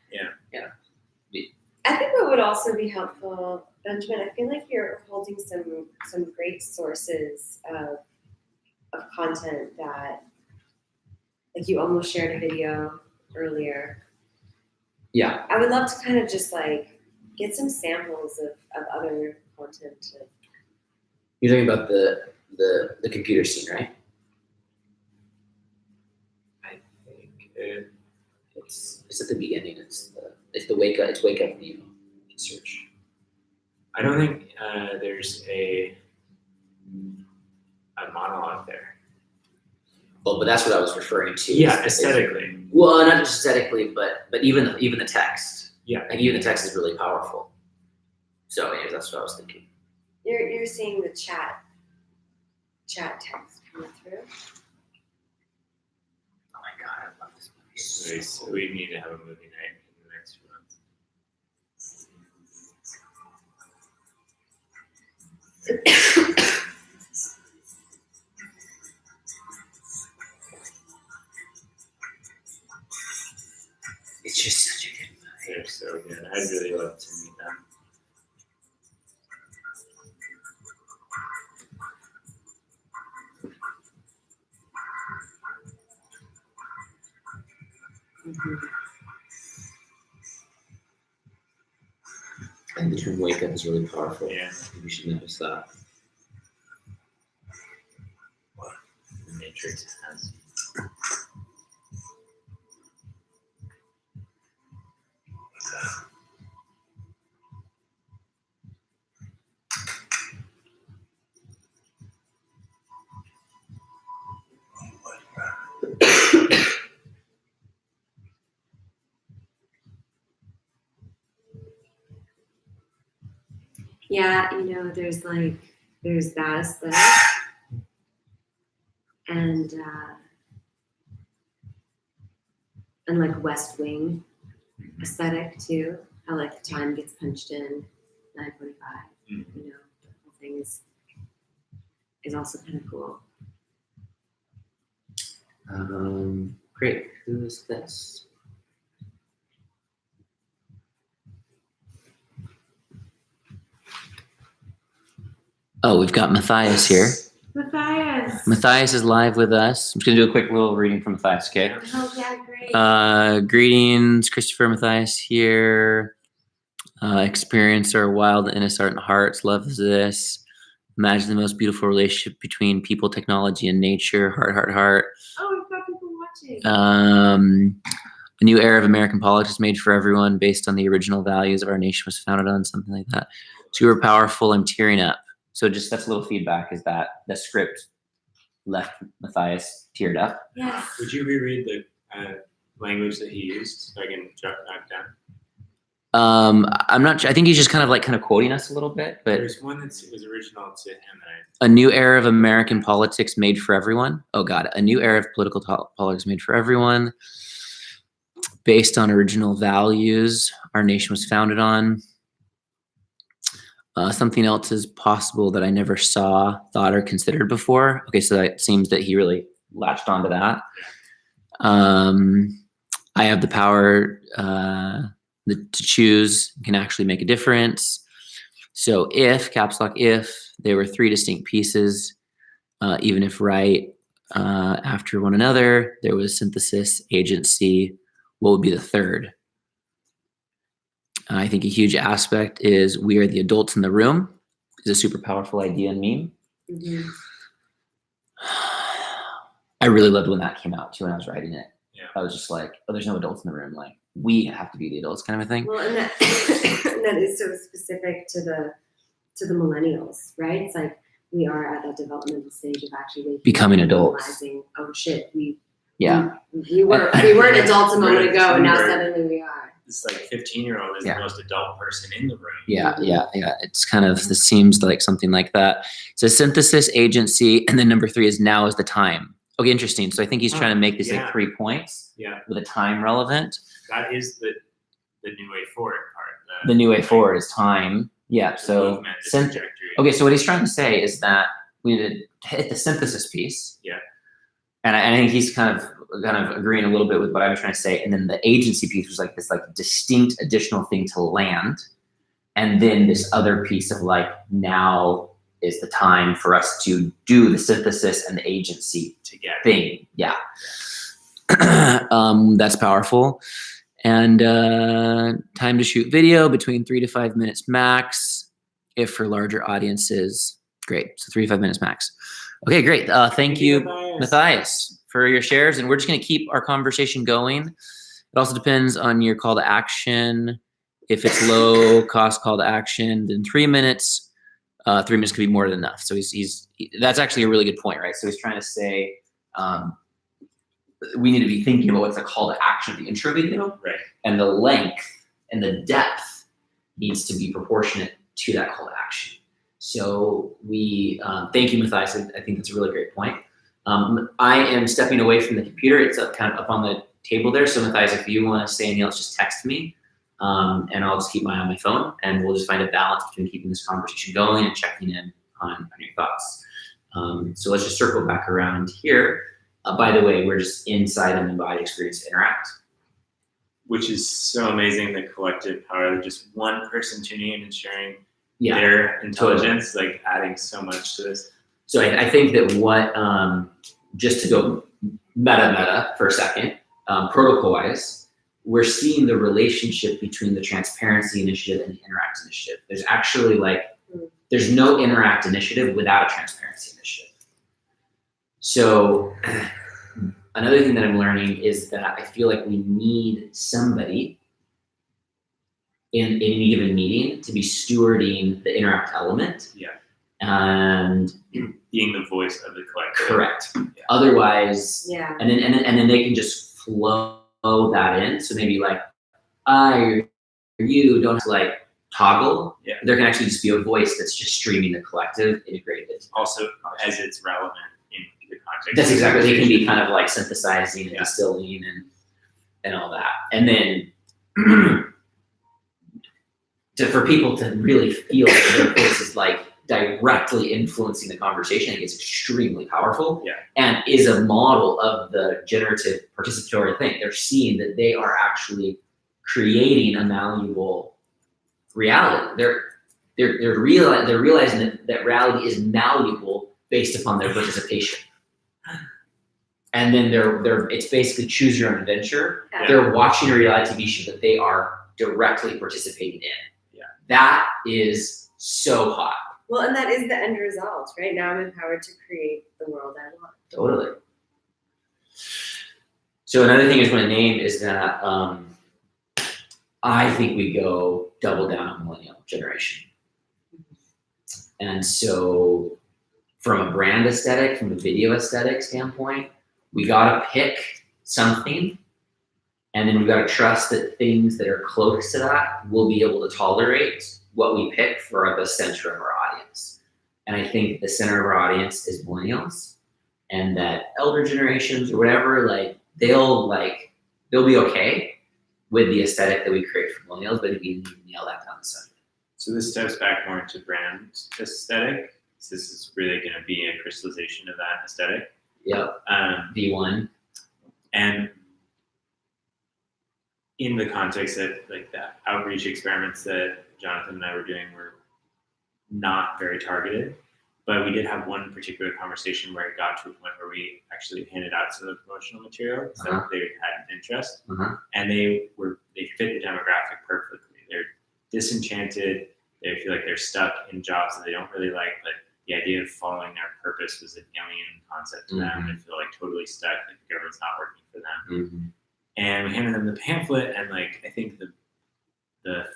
I think what would also be helpful, Benjamin, I feel like you're holding some great sources of content that, like you almost shared a video earlier. Yeah. I would love to kind of just like get some samples of other content. You're talking about the computer scene, right? I think It's at the beginning. It's the wake up. It's wake up Nemo. Search. I don't think there's a monologue there. Well, but that's what I was referring to. Yeah, aesthetically. Well, not just aesthetically, but even the text. Yeah. Like even the text is really powerful. So anyways, that's what I was thinking. You're seeing the chat text coming through. Oh my god, I love this movie. So we need to have a movie night in the next few months. It's just such a good movie. They're so good. I'd really love to meet them. And the term wake up is really powerful. Yeah. I think we should notice that. The Matrix has. Yeah, there's that aesthetic, and like West Wing aesthetic too. How like the time gets punched in, 9:45. Mhm. You know, the whole thing is also kind of cool. Great. Who's this? Oh, we've got Matthias here. Matthias. Matthias is live with us. I'm just gonna do a quick little reading from Matthias, okay? Oh yeah, great. Greetings, Christopher. Matthias here. Experience our wild, innocent hearts. Love this. Imagine the most beautiful relationship between people, technology, and nature. Heart. Oh, we've got people watching. A new era of American politics made for everyone based on the original values of our nation was founded on, something like that. Super powerful. I'm tearing up. So just that's a little feedback is that the script left Matthias teared up. Yes. Would you reread the language that he used so I can jot that down? I'm not sure. I think he's just kind of quoting us a little bit, but There's one that was original to him that a new era of American politics made for everyone. Oh God, a new era of political politics made for everyone based on original values our nation was founded on. Something else is possible that I never saw, thought, or considered before. Okay, so that seems that he really latched onto that. I have the power to choose, can actually make a difference. So if, caps lock, if there were three distinct pieces, even if right after one another, there was synthesis, agency, what would be the third? I think a huge aspect is we are the adults in the room is a super powerful idea and meme. Mm-hmm. I really loved when that came out too when I was writing it. Yeah. I was just like, oh, there's no adults in the room. Like we have to be the adults kind of a thing. Well, and that that is so specific to the millennials, right? It's like we are at that developmental stage of actually Becoming adults. realizing, oh shit, we weren't adults a moment ago, and now suddenly we are. this like 15-year-old is the most adult person in the room. Yeah. It's kind of, this seems like something like that. So synthesis, agency, and then number 3 is now is the time. Okay, interesting. So I think he's trying to make these like 3 points with a time relevant. That is the new way forward part. The new way forward is time. Yeah, The so movement, the trajectory. okay, so what he's trying to say is that we need to hit the synthesis piece. Yeah. And I think he's kind of agreeing a little bit with what I was trying to say. And then the agency piece was like this like distinct additional thing to land. And then this other piece of like, now is the time for us to do the synthesis and the agency Together. thing. Yeah. That's powerful. And time to shoot video between 3 to 5 minutes max. If for larger audiences, great. So 3 to 5 minutes max. Okay, great. Thank you, Matthias, for your shares. And we're just going to keep our conversation going. It also depends on your call to action. If it's low cost call to action, then 3 minutes. 3 minutes could be more than enough. So that's actually a really good point, right? So he's trying to say we need to be thinking about what's the call to action of the intro video, right? And the length and the depth needs to be proportionate to that call to action. So we thank you, Matthias. I think that's a really great point. I am stepping away from the computer. It's kind of up on the table there. So Matthias, if you want to say anything else, just text me. And I'll just keep my eye on my phone, and we'll just find a balance between keeping this conversation going and checking in on your thoughts. So let's just circle back around here. By the way, we're just inside an embodied experience to interact. Which is so amazing, the collective power of just one person tuning in and sharing their intelligence, like adding so much to this. So I think that what, just to go meta for a second, protocol-wise, we're seeing the relationship between the transparency initiative and the interact initiative. There's actually there's no interact initiative without a transparency initiative. So another thing that I'm learning is that I feel like we need somebody in any given meeting to be stewarding the interact element. Yeah. And being the voice of the collective. Correct. Yeah. Otherwise, yeah. And then they can just flow that in. So maybe like I or you don't have to like toggle. Yeah. There can actually just be a voice that's just streaming the collective integrated. Also, as it's relevant in the context. That's exactly. They can be kind of like synthesizing and Yeah. distilling and all that. And then for people to really feel that their voice is like directly influencing the conversation, I think it's extremely powerful. Yeah. And is a model of the generative participatory thing. They're seeing that they are actually creating a malleable reality. They're realizing that reality is malleable based upon their participation. And then it's basically choose your own adventure. Yeah. They're watching a reality TV show that they are directly participating in. Yeah. That is so hot. Well, and that is the end result, right? Now I'm empowered to create the world I want. Totally. So another thing I just want to name is that I think we go double down on millennial generation. And so from a brand aesthetic, from a video aesthetic standpoint, we gotta pick something, and then we gotta trust that things that are close to that will be able to tolerate what we pick for the center of our audience. And I think the center of our audience is millennials, and that elder generations or whatever, like they'll be okay with the aesthetic that we create for millennials, but we need to nail that down the center. So this steps back more into brand aesthetic. So this is really going to be a crystallization of that aesthetic. Yep. V1. And in the context that like the outreach experiments that Jonathan and I were doing were not very targeted, but we did have one particular conversation where it got to a point where we actually handed out some of the promotional material so Uh-huh. they had an interest, Uh-huh. and they fit the demographic perfectly. They're disenchanted. They feel like they're stuck in jobs that they don't really like, but the idea of following their purpose was an alien concept to them. They feel like totally stuck, like the government's not working for them. Mm-hmm. And we handed them the pamphlet, and like I think the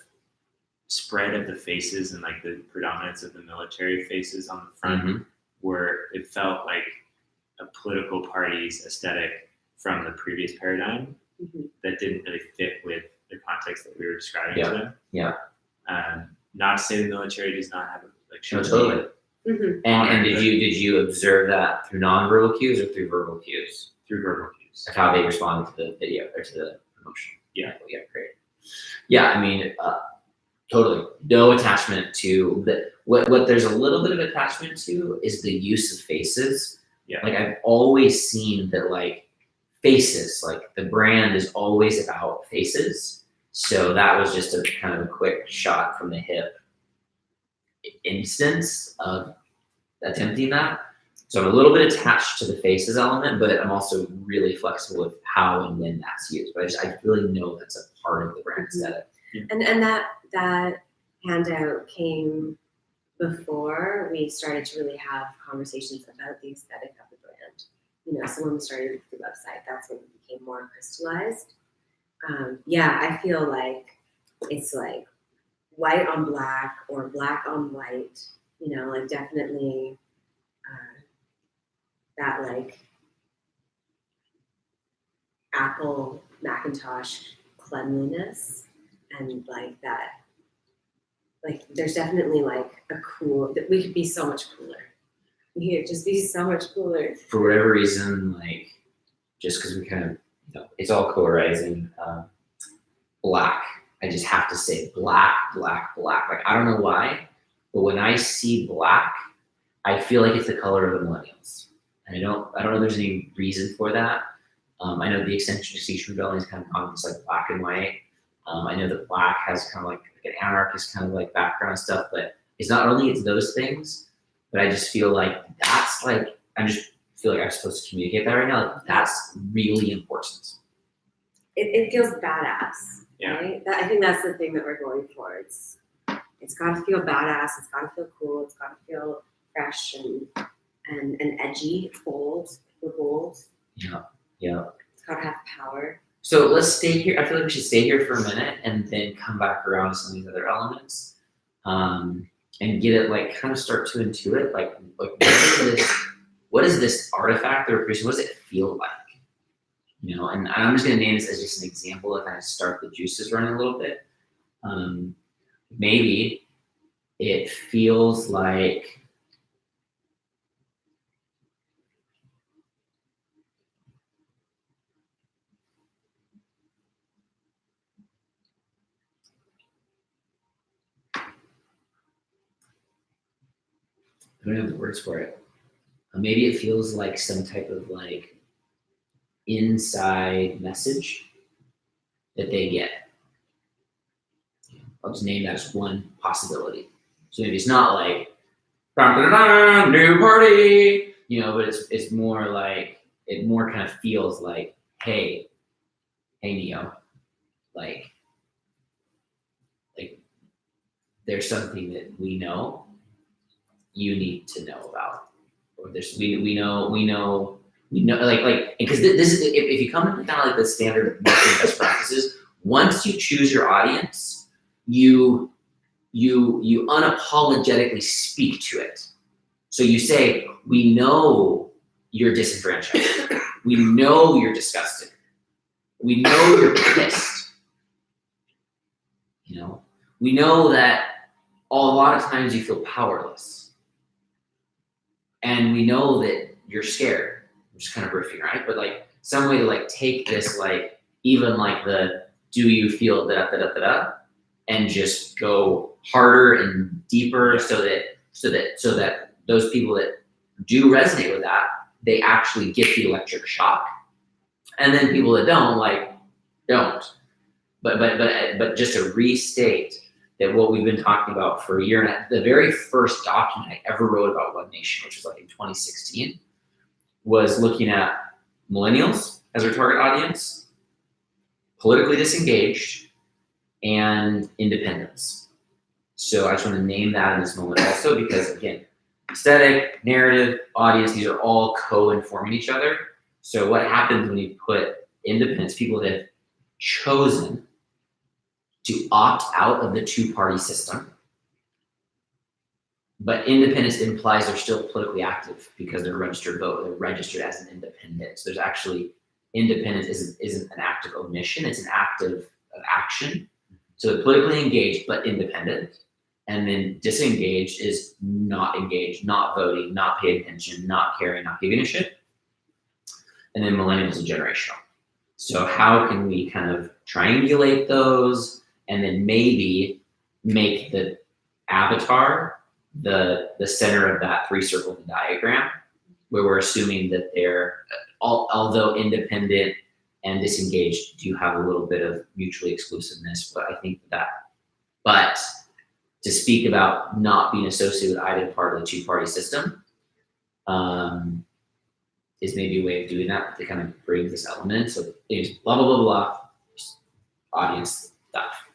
spread of the faces and like the predominance of the military faces on the front Mhm. were, it felt like a political party's aesthetic from the previous paradigm that didn't really fit with the context that we were describing to them. Yeah. Not to say the military does not have like No, should be totally. Mm-hmm. And did you observe that through nonverbal cues or through verbal cues through verbal cues. of how they responded to the video or to the promotion? Yeah. Yeah, great. Yeah, I mean, totally. No attachment to the what there's a little bit of attachment to is the use of faces. Yeah. Like I've always seen that like faces, like the brand is always about faces. So that was just a kind of a quick shot from the hip instance of attempting that. So I'm a little bit attached to the faces element, but I'm also really flexible with how and when that's used. But I really know that's a part of the brand aesthetic. And that handout came before we started to really have conversations about the aesthetic of the brand. You know, so when we started the website, that's when it became more crystallized. I feel like it's like white on black or black on white, you know, like definitely that like Apple Macintosh cleanliness and like that, like there's definitely like a cool, that we could be so much cooler. We could just be so much cooler. For whatever reason, like just because we kind of, you know, it's all polarizing. Black. I just have to say black, black, black. Like I don't know why, but when I see black, I feel like it's the color of the millennials. And I don't know if there's any reason for that. I know the Extinction Rebellion is kind of on this like black and white. I know that black has kind of like an anarchist kind of like background stuff, but it's not only it's those things, but I just feel like that's like, I just feel like I'm supposed to communicate that right now. Like, that's really important. It feels badass, Yeah. right? I think that's the thing that we're going for. It's got to feel badass. It's got to feel cool. It's got to feel fresh and edgy, bold. We're bold. Yeah. It's got to have power. So let's stay here. I feel like we should stay here for a minute and then come back around to some of these other elements, and get it like kind of start to intuit like what is this artifact that we're creating? What does it feel like? You know, and I'm just gonna name this as just an example to kind of start the juices running a little bit. Maybe it feels like I don't have the words for it. Maybe it feels like some type of like inside message that they get. I'll just name that as one possibility. So maybe it's not like dun, dun, dun, dun, new party, but it's more like it more kind of feels like, hey Neo, like there's something that we know you need to know about, or there's we know like because this is if you come into kind of like the standard marketing best practices. Once you choose your audience, you unapologetically speak to it. So you say, we know you're disenfranchised. We know you're disgusted. We know you're pissed. We know that a lot of times you feel powerless. And we know that you're scared. I'm just kind of riffing, right? But like some way to like take this, like even like the do you feel da and just go harder and deeper so that those people that do resonate with that, they actually get the electric shock. And then people that don't. But just to restate that what we've been talking about for a year, and the very first document I ever wrote about One Nation, which was like in 2016, was looking at millennials as our target audience, politically disengaged, and independents. So I just want to name that in this moment also because, again, aesthetic, narrative, audience, these are all co-informing each other. So what happens when you put independents, people that have chosen to opt out of the two-party system, but independence implies they're still politically active because they're a registered voter, they're registered as an independent. So there's actually, independence isn't an act of omission, it's an act of action. So they're politically engaged, but independent. And then disengaged is not engaged, not voting, not paying attention, not caring, not giving a shit. And then millennials and generational. So how can we kind of triangulate those and then maybe make the avatar the center of that three-circle diagram, where we're assuming that they're, although independent and disengaged, do have a little bit of mutually exclusiveness, but I think but to speak about not being associated with either part of the two-party system is maybe a way of doing that to kind of bring this element. So it's blah, blah, blah, blah, audience stuff.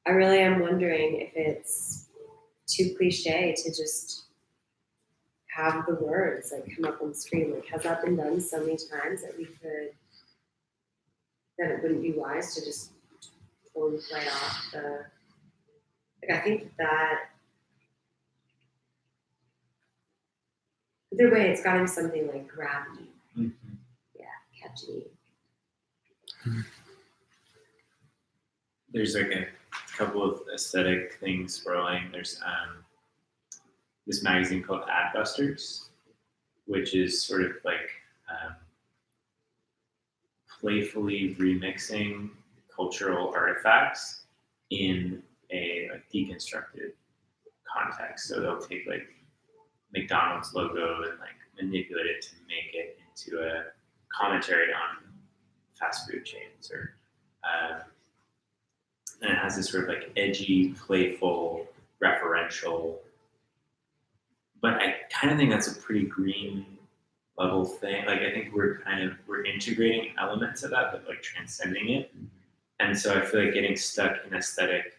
I really am wondering if it's too cliche to just have the words like come up on the screen. Like, has that been done so many times that it wouldn't be wise to just totally play off the, I think that either way, it's gotten something like grabby. Mm-hmm. Yeah, catchy. There's like a couple of aesthetic things swirling. There's this magazine called Adbusters, which is sort of like playfully remixing cultural artifacts in a deconstructed context. So they'll take like McDonald's logo and like manipulate it to make it into a commentary on fast food chains, or and it has this sort of like edgy, playful, referential. But I kind of think that's a pretty green level thing. Like I think we're integrating elements of that, but like transcending it. And so I feel like getting stuck in aesthetic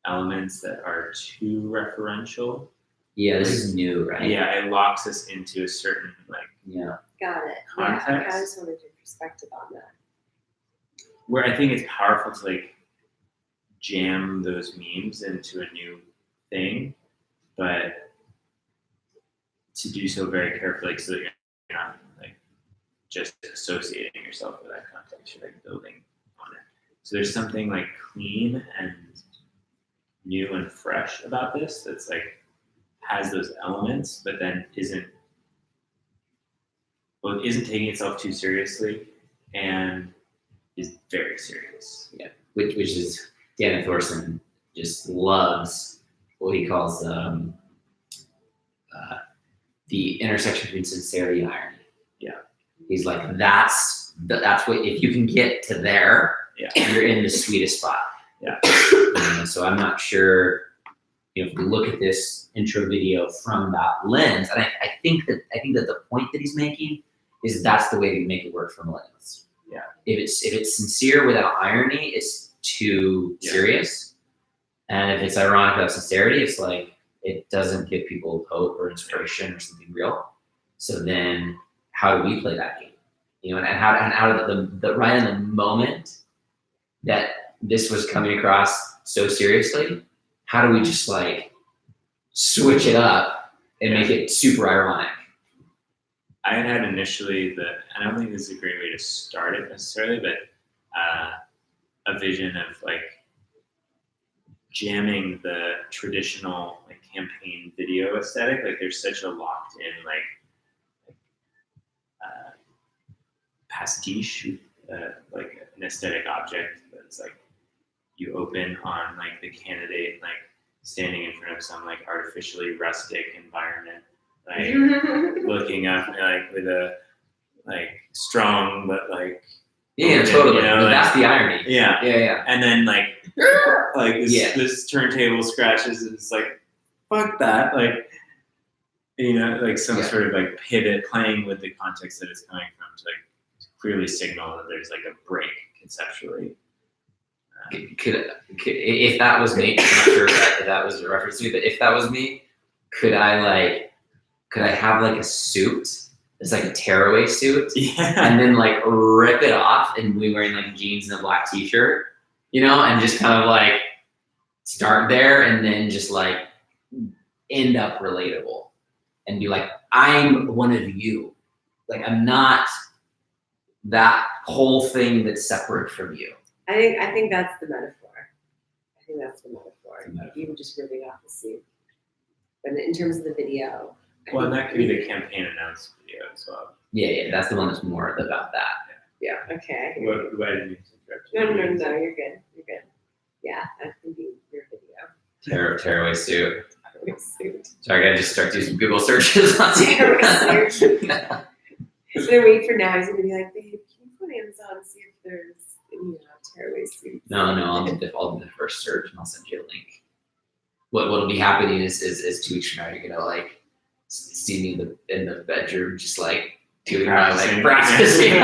elements that are too referential. Yeah, this is new, right? Yeah, it locks us into a certain like Got it. context. Yeah, I just wanted your perspective on that. Where I think it's powerful to like jam those memes into a new thing, but to do so very carefully, so that you're not like just associating yourself with that context, you're like building on it. So there's something like clean and new and fresh about this that's like has those elements, but then isn't taking itself too seriously and is very serious. Yeah, which is Gannon Thorson just loves what he calls the intersection between sincerity and irony. Yeah. He's like, that's what, if you can get to there, Yeah. you're in the sweetest spot. Yeah. So I'm not sure, if we look at this intro video from that lens, and I think that the point that he's making is that's the way to make it work for millennials. Yeah. If it's sincere without irony, it's too serious. And if it's ironic without sincerity, it's like it doesn't give people hope or inspiration or something real. So then how do we play that game? And out of the right in the moment that this was coming across so seriously, how do we just like switch it up and make it super ironic? I had initially I don't think this is a great way to start it necessarily, but a vision of like jamming the traditional like campaign video aesthetic. Like there's such a locked in pastiche, like an aesthetic object that's like you open on like the candidate like standing in front of some like artificially rustic environment, like looking up like with a like strong but like Yeah, totally. you know, But like- that's the irony. yeah, Yeah. and then like Yeah. this turntable scratches and it's like fuck that, like like some Yeah. sort of like pivot playing with the context that it's coming from to like clearly signal that there's like a break conceptually. Could if that was me, I'm not sure if that was a reference to me, but if that was me, could I have like a suit? It's like a tearaway suit, Yeah. and then like rip it off and be wearing like jeans and a black t-shirt, and just kind of like start there and then just like end up relatable and be like, I'm one of you. Like I'm not that whole thing that's separate from you. I think that's the metaphor. I think that's the metaphor. The metaphor. You were just ripping off the suit. But in terms of the video, Well, and that could be the campaign announce video as well. Yeah, that's the one that's more about that. yeah, okay. I hear you. Why did you interrupt you? No, you're good. You're good. Yeah, that can be your video. Tearaway suit. Suit. Sorry, I gotta just start doing some Google searches on Tearaway suit. I'm gonna wait for now. He's gonna be like, babe, can you put Amazon and see if there's tearaway suits? No, I'll do the first search and I'll send you a link. What'll be happening is 2 weeks from now you're gonna like see me in the bedroom just like doing my like practicing.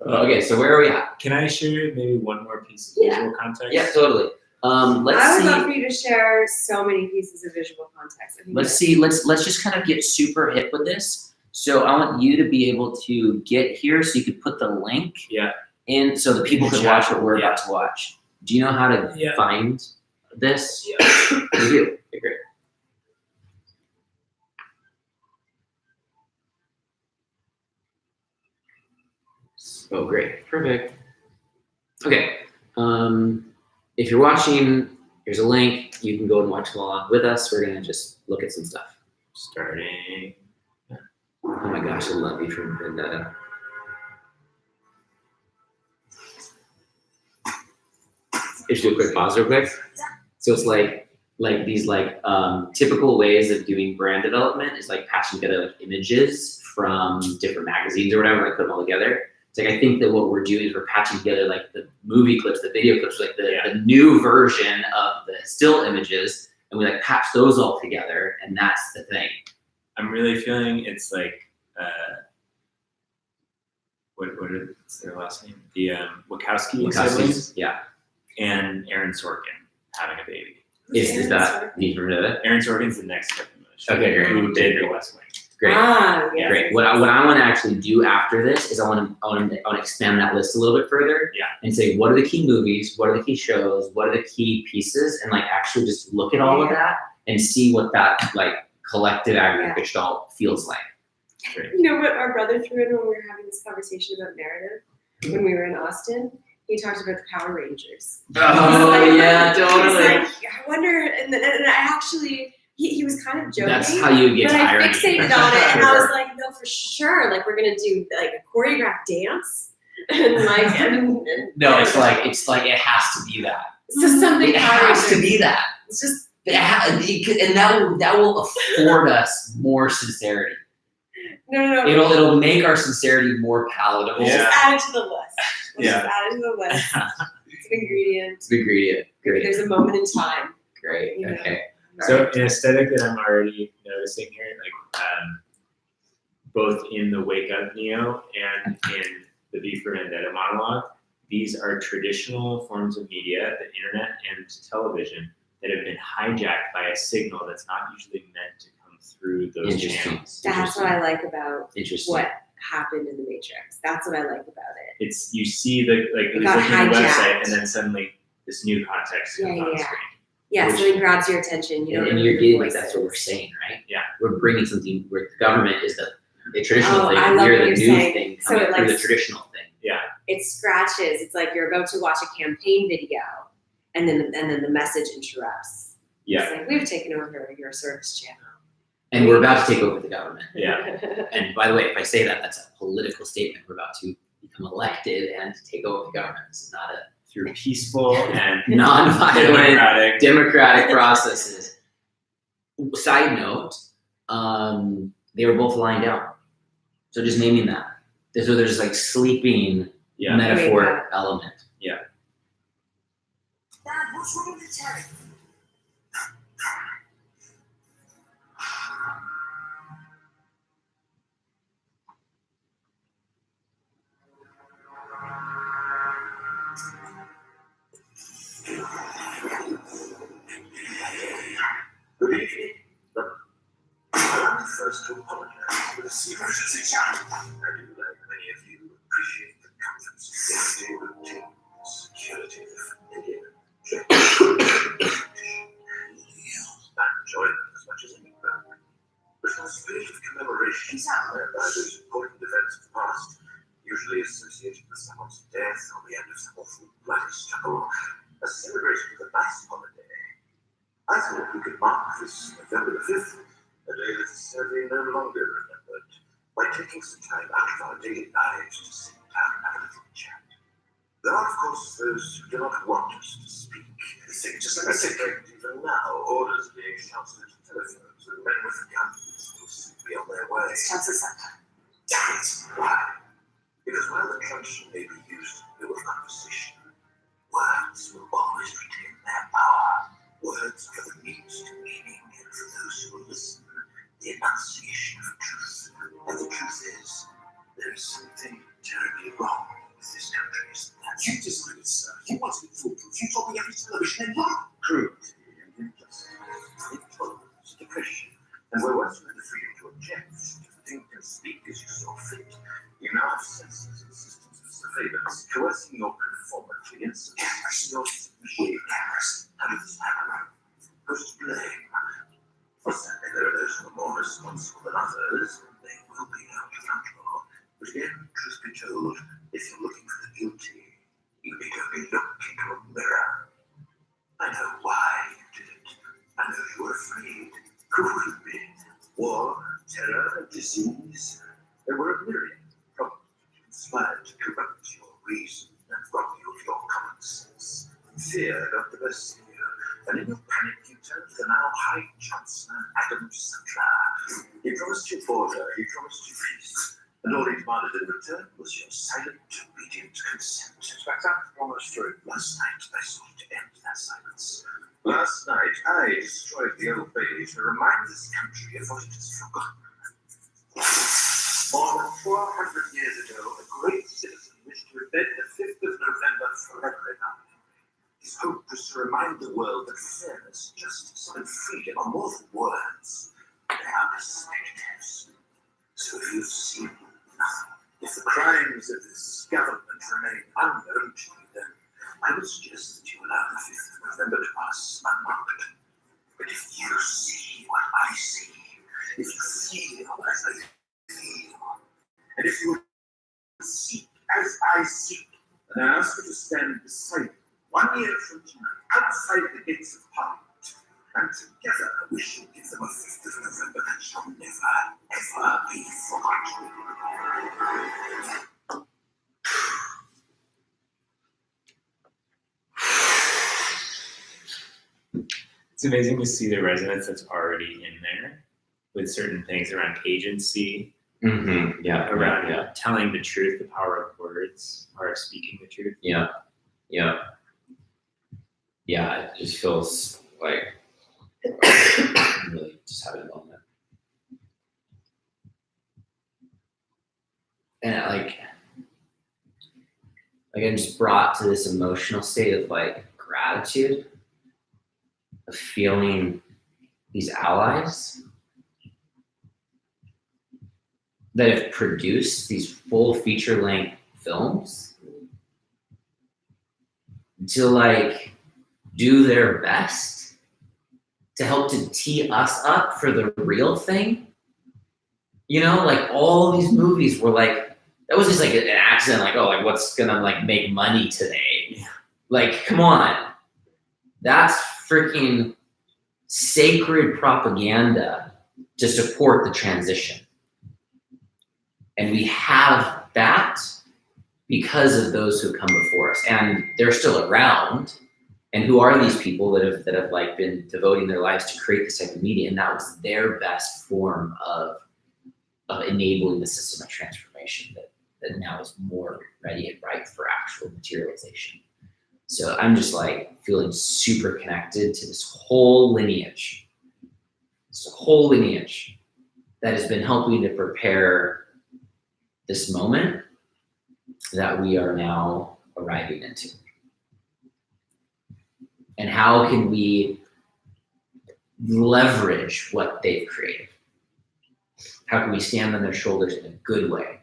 Okay, so where are we at? Can I share maybe one more piece of Yeah. visual context? Yeah, totally. I would Let's love see. for you to share so many pieces of visual context. I think Let's see. Let's just kind of get super hip with this. So I want you to be able to get here, so you could put the link Yeah. in, so that people can watch what we're about to watch. Do you know how to Yeah. find this? Yeah. You do. Okay, great. Oh, great. Perfect. Okay. If you're watching, here's a link. You can go and watch along with us. We're gonna just look at some stuff. Starting. Oh my gosh, I love you from Vendetta. Just do a quick pause real quick. So it's like these typical ways of doing brand development is like patching together like images from different magazines or whatever, like put them all together. It's like I think that what we're doing is we're patching together like the movie clips, the video clips, like the new version of the still images, and we like patch those all together, and that's the thing. I'm really feeling it's like what's their last name? The Wachowski siblings Yeah. and Aaron Sorkin having a baby. Is that need from Vendetta? Aaron Sorkin's the next step in the show. Okay, great. Who did The West Wing? Great. Ah, yes. Great. What I want to actually do after this is I want to expand that list a little bit further. Yeah. And say, what are the key movies? What are the key shows? What are the key pieces? And like actually just look at all of that and see what that like collective aggregate gestalt feels like. Great. You know what our brother threw in when we were having this conversation about narrative when we were in Austin? He talked about the Power Rangers. Oh yeah, He's totally. like, I wonder, and I actually, he was kind of joking. That's how you get but I irony. fixated on it, and I was like, no, for sure. Like, we're gonna do like a choreographed dance. and No, it's like it has to be that. it's just something It has to higher. be that. It's just And that will afford us more sincerity. no. It'll make our sincerity more palatable. Let's Yeah. just add it to the list. Let's Yeah. just add it to the list. It's an ingredient. It's a ingredient. Great. There's a moment in time. Great. You know. Okay. So an aesthetic that I'm already noticing here, both in the Wake Up Neo and in the V for Vendetta monologue, these are traditional forms of media, the internet and television, that have been hijacked by a signal that's not usually meant to come through those Interesting. channels. That's what I like about Interesting. what happened in the Matrix. That's what I like about it. It's you see the It he's got looking at the hijacked. website and then suddenly this new context comes Yeah, on yeah. screen. Yeah, Which- so it grabs your attention. You don't And know you're who the getting like voice that's what is. we're saying, right? Yeah. We're bringing something where the government is the traditional Oh, thing, I and love we're what the you're new saying. thing So coming it, through like, the traditional thing. It scratches. It's like you're about to watch a campaign video, and then the message interrupts. Yeah. It's like we've taken over your service channel. And we're about to take over the government. Yeah. And by the way, if I say that, that's a political statement. We're about to become elected and take over the government. This is not a Through peaceful and non-violent democratic. democratic processes. Side note, they were both lying down. So just naming that. So there's like sleeping Yeah. metaphor element. Dad, what's wrong with the telly? Good evening. I'm the first to apologize for this emergency chat. I do, like many of you, appreciate the comforts of day-to-day routine, security, the familiar. I enjoy them as much as anyone. But in the spirit of commemoration, whereby those important events of the past, usually associated with someone's death or the end of some awful bloody struggle, a celebration of a nice holiday. I thought we could mark this November the 5th, a day that is sadly no longer remembered, by taking some time out of our daily lives to sit down and have a little chat. There are, of course, those who do not want us to speak. Think just like a secret. Even now, orders being shouted at telephones and men with guns will soon be on their way. It's Chancellor Santa. Damn it! Why? Because while the truncheon may be used in the middle of conversation, words will always retain their power. Words are the means to meaning, and for those who will listen, the enunciation of truth. And the truth is, there is something terribly wrong with this country, isn't there? You decided, sir. You wanted it foolproof. You told me every television in London. Cruelty and injustice, intolerance, depression, and where once you had the freedom to object, to think and speak as you saw fit, you now have senseless and systems of surveillance, coercing your conformity and suppressing your submission. How does this happen? Who's to blame? For certainly there are those who are more responsible than others, and they will be held accountable. But again, truth be told, if you're looking for the guilty, you need only look into a mirror. I know why you did it. I know you were afraid. Who would have been? War, terror, disease. There were a myriad of problems which conspired to corrupt your reason and rob you of your common sense. Fear got the best of you, and in your panic you turned to the now High Chancellor Adam Sutler. He promised you order, he promised you peace, and all he demanded in return was your silent, obedient consent. Inspector, almost through. Last night I sought to end that silence. Last night I destroyed the Old Bailey to remind this country of what it has forgotten. More than 400 years ago, a great citizen wished to embed the 5th of November forever in our memory. His hope was to remind the world that fairness, justice, and freedom are more than words. They are perspectives. So if you've seen nothing, if the crimes of this government remain unknown to you, then I would suggest that you allow the 5th of November to pass unmarked. But if you see what I see, if you feel as I feel, and if you seek as I seek, then I ask you to stand beside me 1 year from tonight, outside the gates of Parliament, and together we shall give them a 5th of November that shall never, ever be forgotten. It's amazing to see the resonance that's already in there with certain things around agency, Mm-hmm. Yeah. around telling the truth, the power of words, power of speaking the truth. Yeah. It just feels like I'm really just having a moment. And I'm just brought to this emotional state of like gratitude, of feeling these allies that have produced these full feature length films to like do their best to help to tee us up for the real thing. You know, like all these movies were like, that was just like an accident, like, oh, like what's gonna like make money today? Yeah. Like, come on. That's freaking sacred propaganda to support the transition. And we have that because of those who come before us. And they're still around. And who are these people that have like been devoting their lives to create this type of media? And that was their best form of enabling the system of transformation that now is more ready and ripe for actual materialization. So I'm just like feeling super connected to this whole lineage that has been helping to prepare this moment that we are now arriving into. And how can we leverage what they've created? How can we stand on their shoulders in a good way?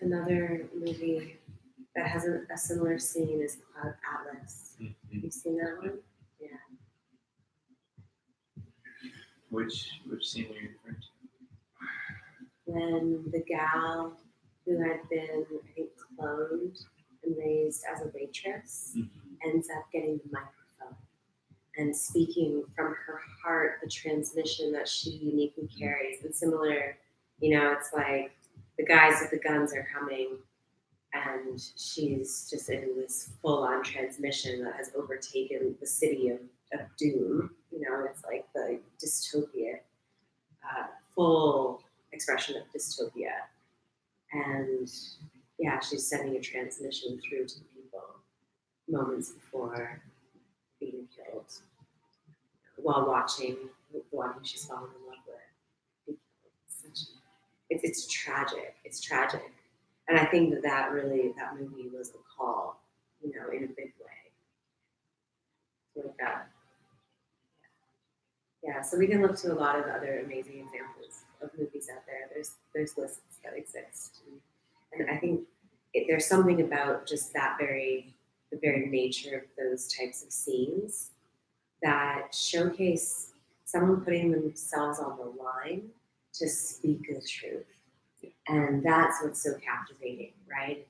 Another movie that has a similar scene is Cloud Atlas. Have you seen that one? Yeah. Which scene are you referring to? When the gal who had been, I think, cloned and raised as a waitress ends up getting the microphone and speaking from her heart the transmission that she uniquely carries. And similar, it's like the guys with the guns are coming and she's just in this full-on transmission that has overtaken the city of doom. It's like the dystopia, full expression of dystopia. And yeah, she's sending a transmission through to the people moments before being killed, while watching the one who she's fallen in love with be killed. It's tragic. It's tragic. And I think that movie was a call, in a big way. Like that. Yeah, so we can look to a lot of other amazing examples of movies out there. There's lists that exist, and I think there's something about just the very nature of those types of scenes that showcase someone putting themselves on the line to speak the truth, and that's what's so captivating, right?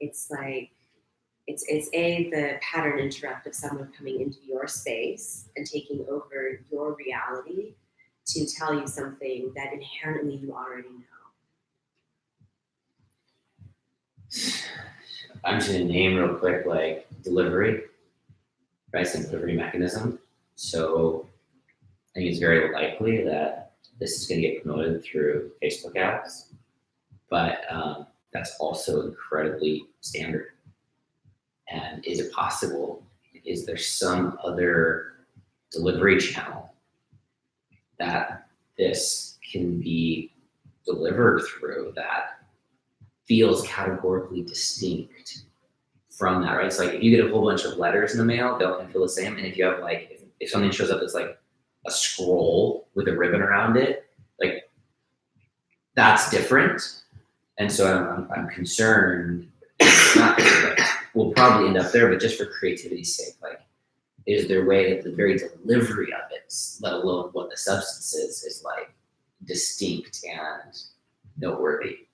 It's like. It's the pattern interrupt of someone coming into your space and taking over your reality to tell you something that inherently you already know. I'm just gonna name real quick, like delivery, right? Some delivery mechanism. So I think it's very likely that this is gonna get promoted through Facebook ads, but that's also incredibly standard. And is it possible? Is there some other delivery channel that this can be delivered through that feels categorically distinct from that, right? It's like if you get a whole bunch of letters in the mail, they'll can feel the same. And if you have like, if something shows up that's like a scroll with a ribbon around it, like that's different. And so I'm concerned, not like, we'll probably end up there, but just for creativity's sake, like, is there a way that the very delivery of it, let alone what the substance is like distinct and noteworthy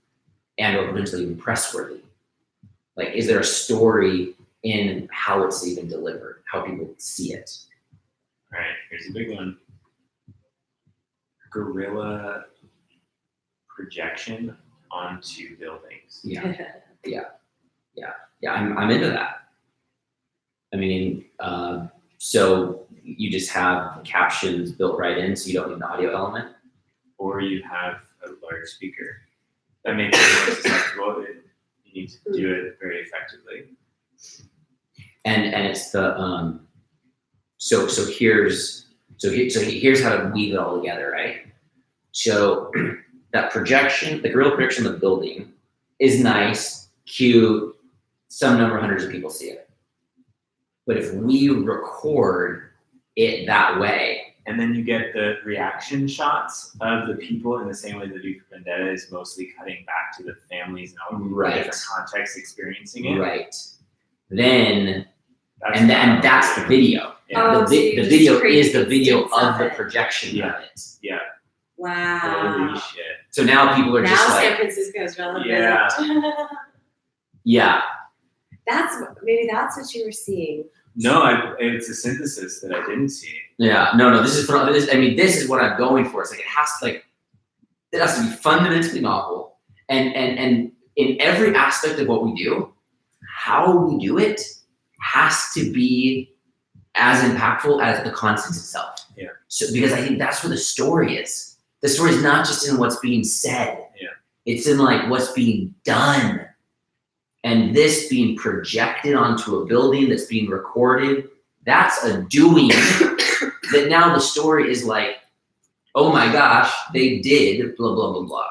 and or potentially even press-worthy? Like, is there a story in how it's even delivered, how people see it? All right, here's a big one. Guerrilla projection onto buildings. Yeah. Yeah, I'm into that. I mean, so you just have captions built right in, so you don't need an audio element. Or you have a large speaker. That makes it more susceptible. You need to do it very effectively. And it's the so here's how to weave it all together, right? So that projection, the guerrilla projection of the building, is nice, cute. Some number of hundreds of people see it. But if we record it that way, And then you get the reaction shots of the people in the same way that V for Vendetta is mostly cutting back to the families and all the Right. different contexts experiencing it. right? Then That's and that's the video. Yeah. Oh, the so you the just video create is the video instance of of the it. projection Yeah. of it. Yeah. Wow. Holy shit. So now people are Now just San like, Francisco is relevant. Yeah. yeah, Maybe that's what you were seeing. No, it's a synthesis that I didn't see. yeah. No, this is this is what I'm going for. It's like it has to be fundamentally novel, and in every aspect of what we do, how we do it has to be as impactful as the content itself. Yeah. So because I think that's where the story is. The story is not just in what's being said. Yeah. It's in like what's being done. And this being projected onto a building that's being recorded, that's a doing that now the story is like, oh my gosh, they did blah, blah, blah, blah.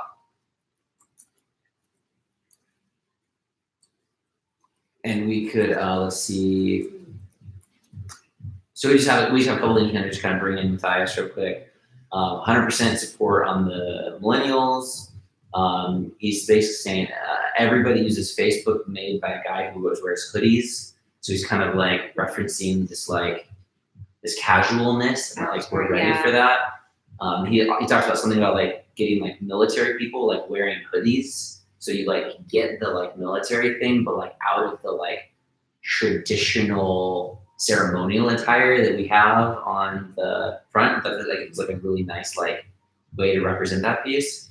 And we could, let's see. So we just have a couple things to just kind of bring in Matthias real quick. 100% support on the millennials. He's basically saying everybody uses Facebook made by a guy who wears hoodies. So he's kind of like referencing this casualness and like we're ready for that. He talks about something about like getting like military people like wearing hoodies. So you like get the like military thing, but like out of the like traditional ceremonial attire that we have on the front. But like it's like a really nice like way to represent that piece.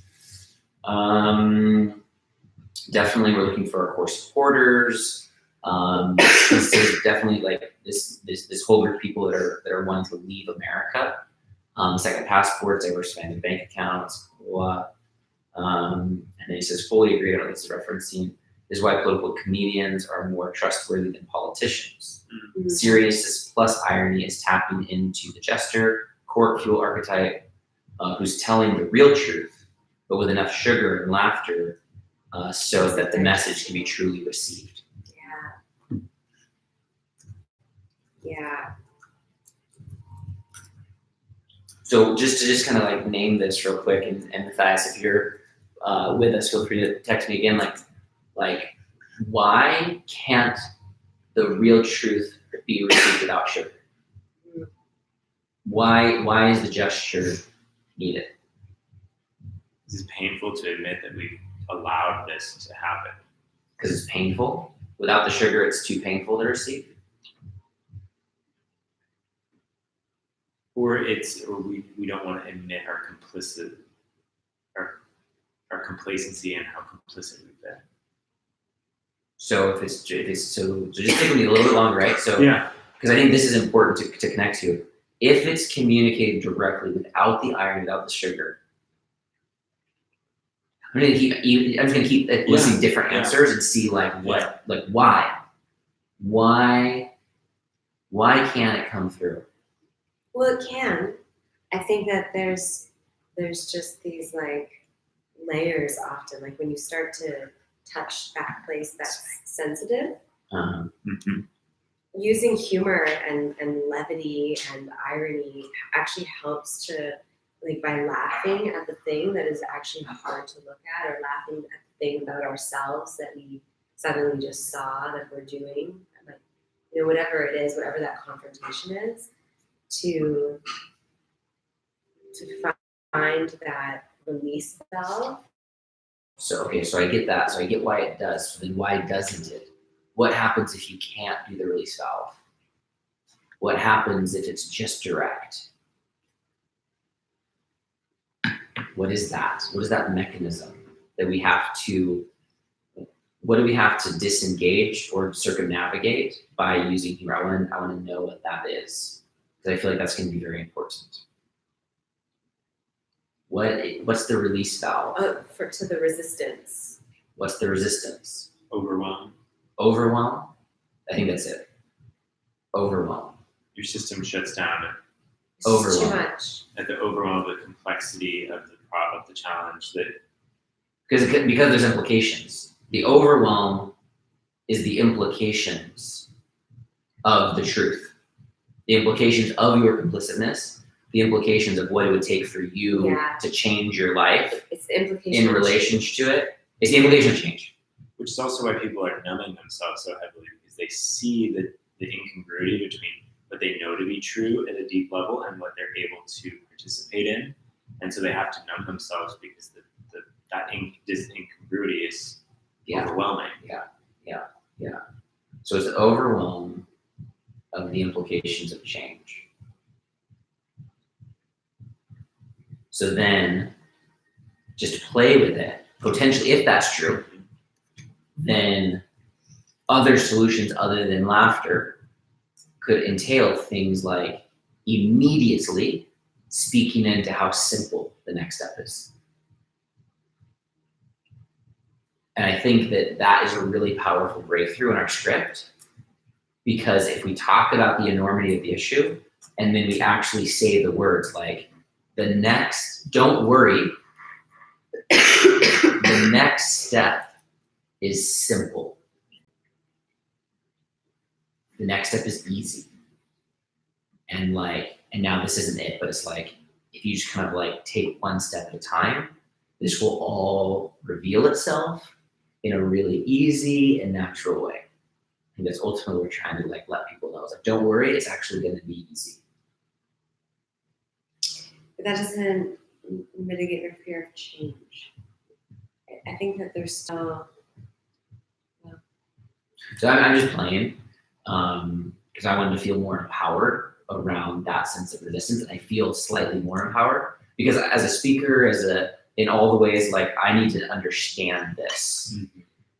Definitely we're looking for our core supporters. This is definitely like this whole group of people that are wanting to leave America. Second passports, expanded bank accounts, blah. And then he says, fully agree. I don't know if this is referencing. This is why political comedians are more trustworthy than politicians. Mhm. Seriousness plus irony is tapping into the jester, court fuel archetype, who's telling the real truth, but with enough sugar and laughter so that the message can be truly received. Yeah. Yeah. So just kind of like name this real quick, and Matthias, if you're with us, feel free to text me again. Like, why can't the real truth be received without sugar? Why is the gesture needed? This is painful to admit that we've allowed this to happen. Because it's painful. Without the sugar, it's too painful to receive. Or we don't want to admit our complacency and how complicit we've been. So if it's so just take me a little bit longer, right? So Yeah. because I think this is important to connect to. If it's communicated directly without the iron, without the sugar, I'm just gonna keep listening to different Yeah. answers and see like why can't it come through? Well, it can. I think that there's just these like layers often, like when you start to touch that place that's sensitive, Mhm. using humor and levity and irony actually helps to, like, by laughing at the thing that is actually hard to look at, or laughing at the thing about ourselves that we suddenly just saw that we're doing, like, whatever it is, whatever that confrontation is, to find that release valve. So I get that. So I get why it does. So then why doesn't it? What happens if you can't do the release valve? What happens if it's just direct? What is that? What is that mechanism that we have to what do we have to disengage or circumnavigate by using humor? I want to know what that is, because I feel like that's going to be very important. What's the release valve? To the resistance. What's the resistance? Overwhelm. Overwhelm? I think that's it. Overwhelm. Your system shuts down It's just too Overwhelm. much. at the overwhelm of the complexity of the challenge that Because there's implications. The overwhelm is the implications of the truth. The implications of your complicitness, the implications of what it would take for you Yeah. to change your life It's the implication. in relation to it. It's the implication of change. which is also why people are numbing themselves so heavily, because they see the incongruity between what they know to be true at a deep level and what they're able to participate in, and so they have to numb themselves because this incongruity is Yeah. overwhelming. So it's the overwhelm of the implications of change. So then just play with it. Potentially, if that's true, then other solutions other than laughter could entail things like immediately speaking into how simple the next step is. And I think that is a really powerful breakthrough in our script, because if we talk about the enormity of the issue and then we actually say the words like, don't worry, the next step is simple. The next step is easy. And now this isn't it, but it's like, if you just kind of like take one step at a time, this will all reveal itself in a really easy and natural way. And that's ultimately what we're trying to like let people know. It's like, don't worry, it's actually going to be easy. But that doesn't mitigate your fear of change. I think that there's still. So I'm just playing because I wanted to feel more empowered around that sense of resistance, and I feel slightly more empowered because as a speaker, in all the ways, like I need to understand this.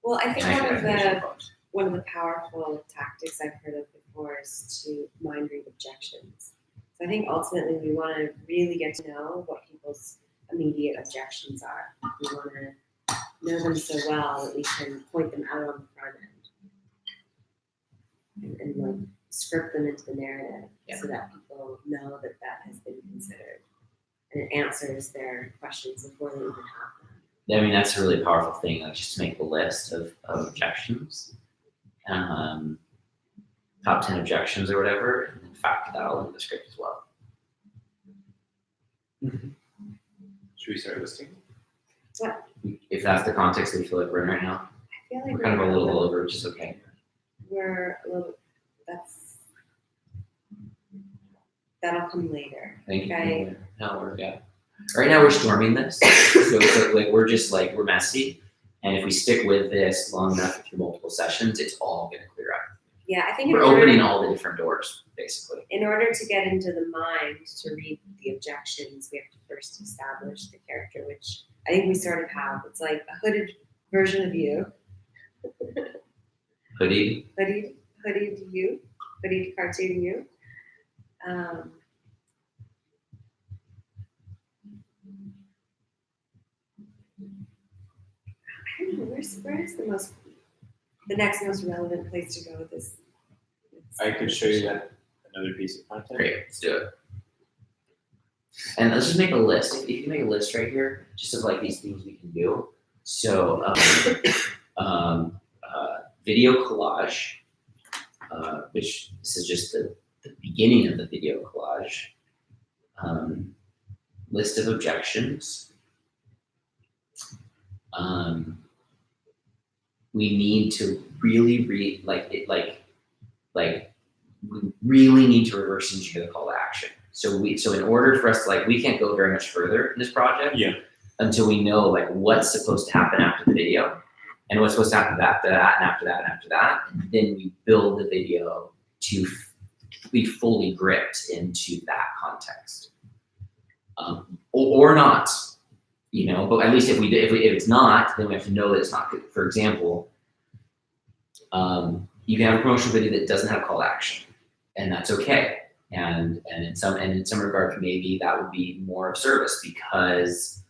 Well, I think And one I of feel the folks. one of the powerful tactics I've heard of before is to mind read objections. So I think ultimately we want to really get to know what people's immediate objections are. We want to know them so well that we can point them out on the front end and like script them into the narrative so that people know that has been considered and it answers their questions before they even have them. I mean, that's a really powerful thing, like just to make the list of objections, top 10 objections or whatever, and then factor that all into the script as well. Should we start listing? If that's the context that we feel like we're in right now, I feel like we're kind of a little over, which is okay. we're a little. That'll come later. Thank you. Okay. No, we're good. Right now we're storming this, so like we're just like we're messy, and if we stick with this long enough through multiple sessions, it's all gonna clear up. Yeah, I think We're opening all the different doors, basically. in order to get into the mind to read the objections, we have to first establish the character, which I think we sort of have. It's like a hooded version of you, Hoodie. hoodied you, hoodied cartoon you. I don't know, where's the next most relevant place to go with this? I could show you that another piece of content. Great, let's do it. And let's just make a list. If you make a list right here, just of like these things we can do. So, video collage, which this is just the beginning of the video collage. List of objections. We need to really we really need to reverse engineer the call to action. So in order for us to we can't go very much further in this project until we know like what's supposed to happen after the video and what's supposed to happen after that and after that and after that. And then we build the video to be fully gripped into that context. Or not, but at least if it's not, then we have to know that it's not good. For example, You can have a promotional video that doesn't have call to action, and that's okay. And in some regards, maybe that would be more of service because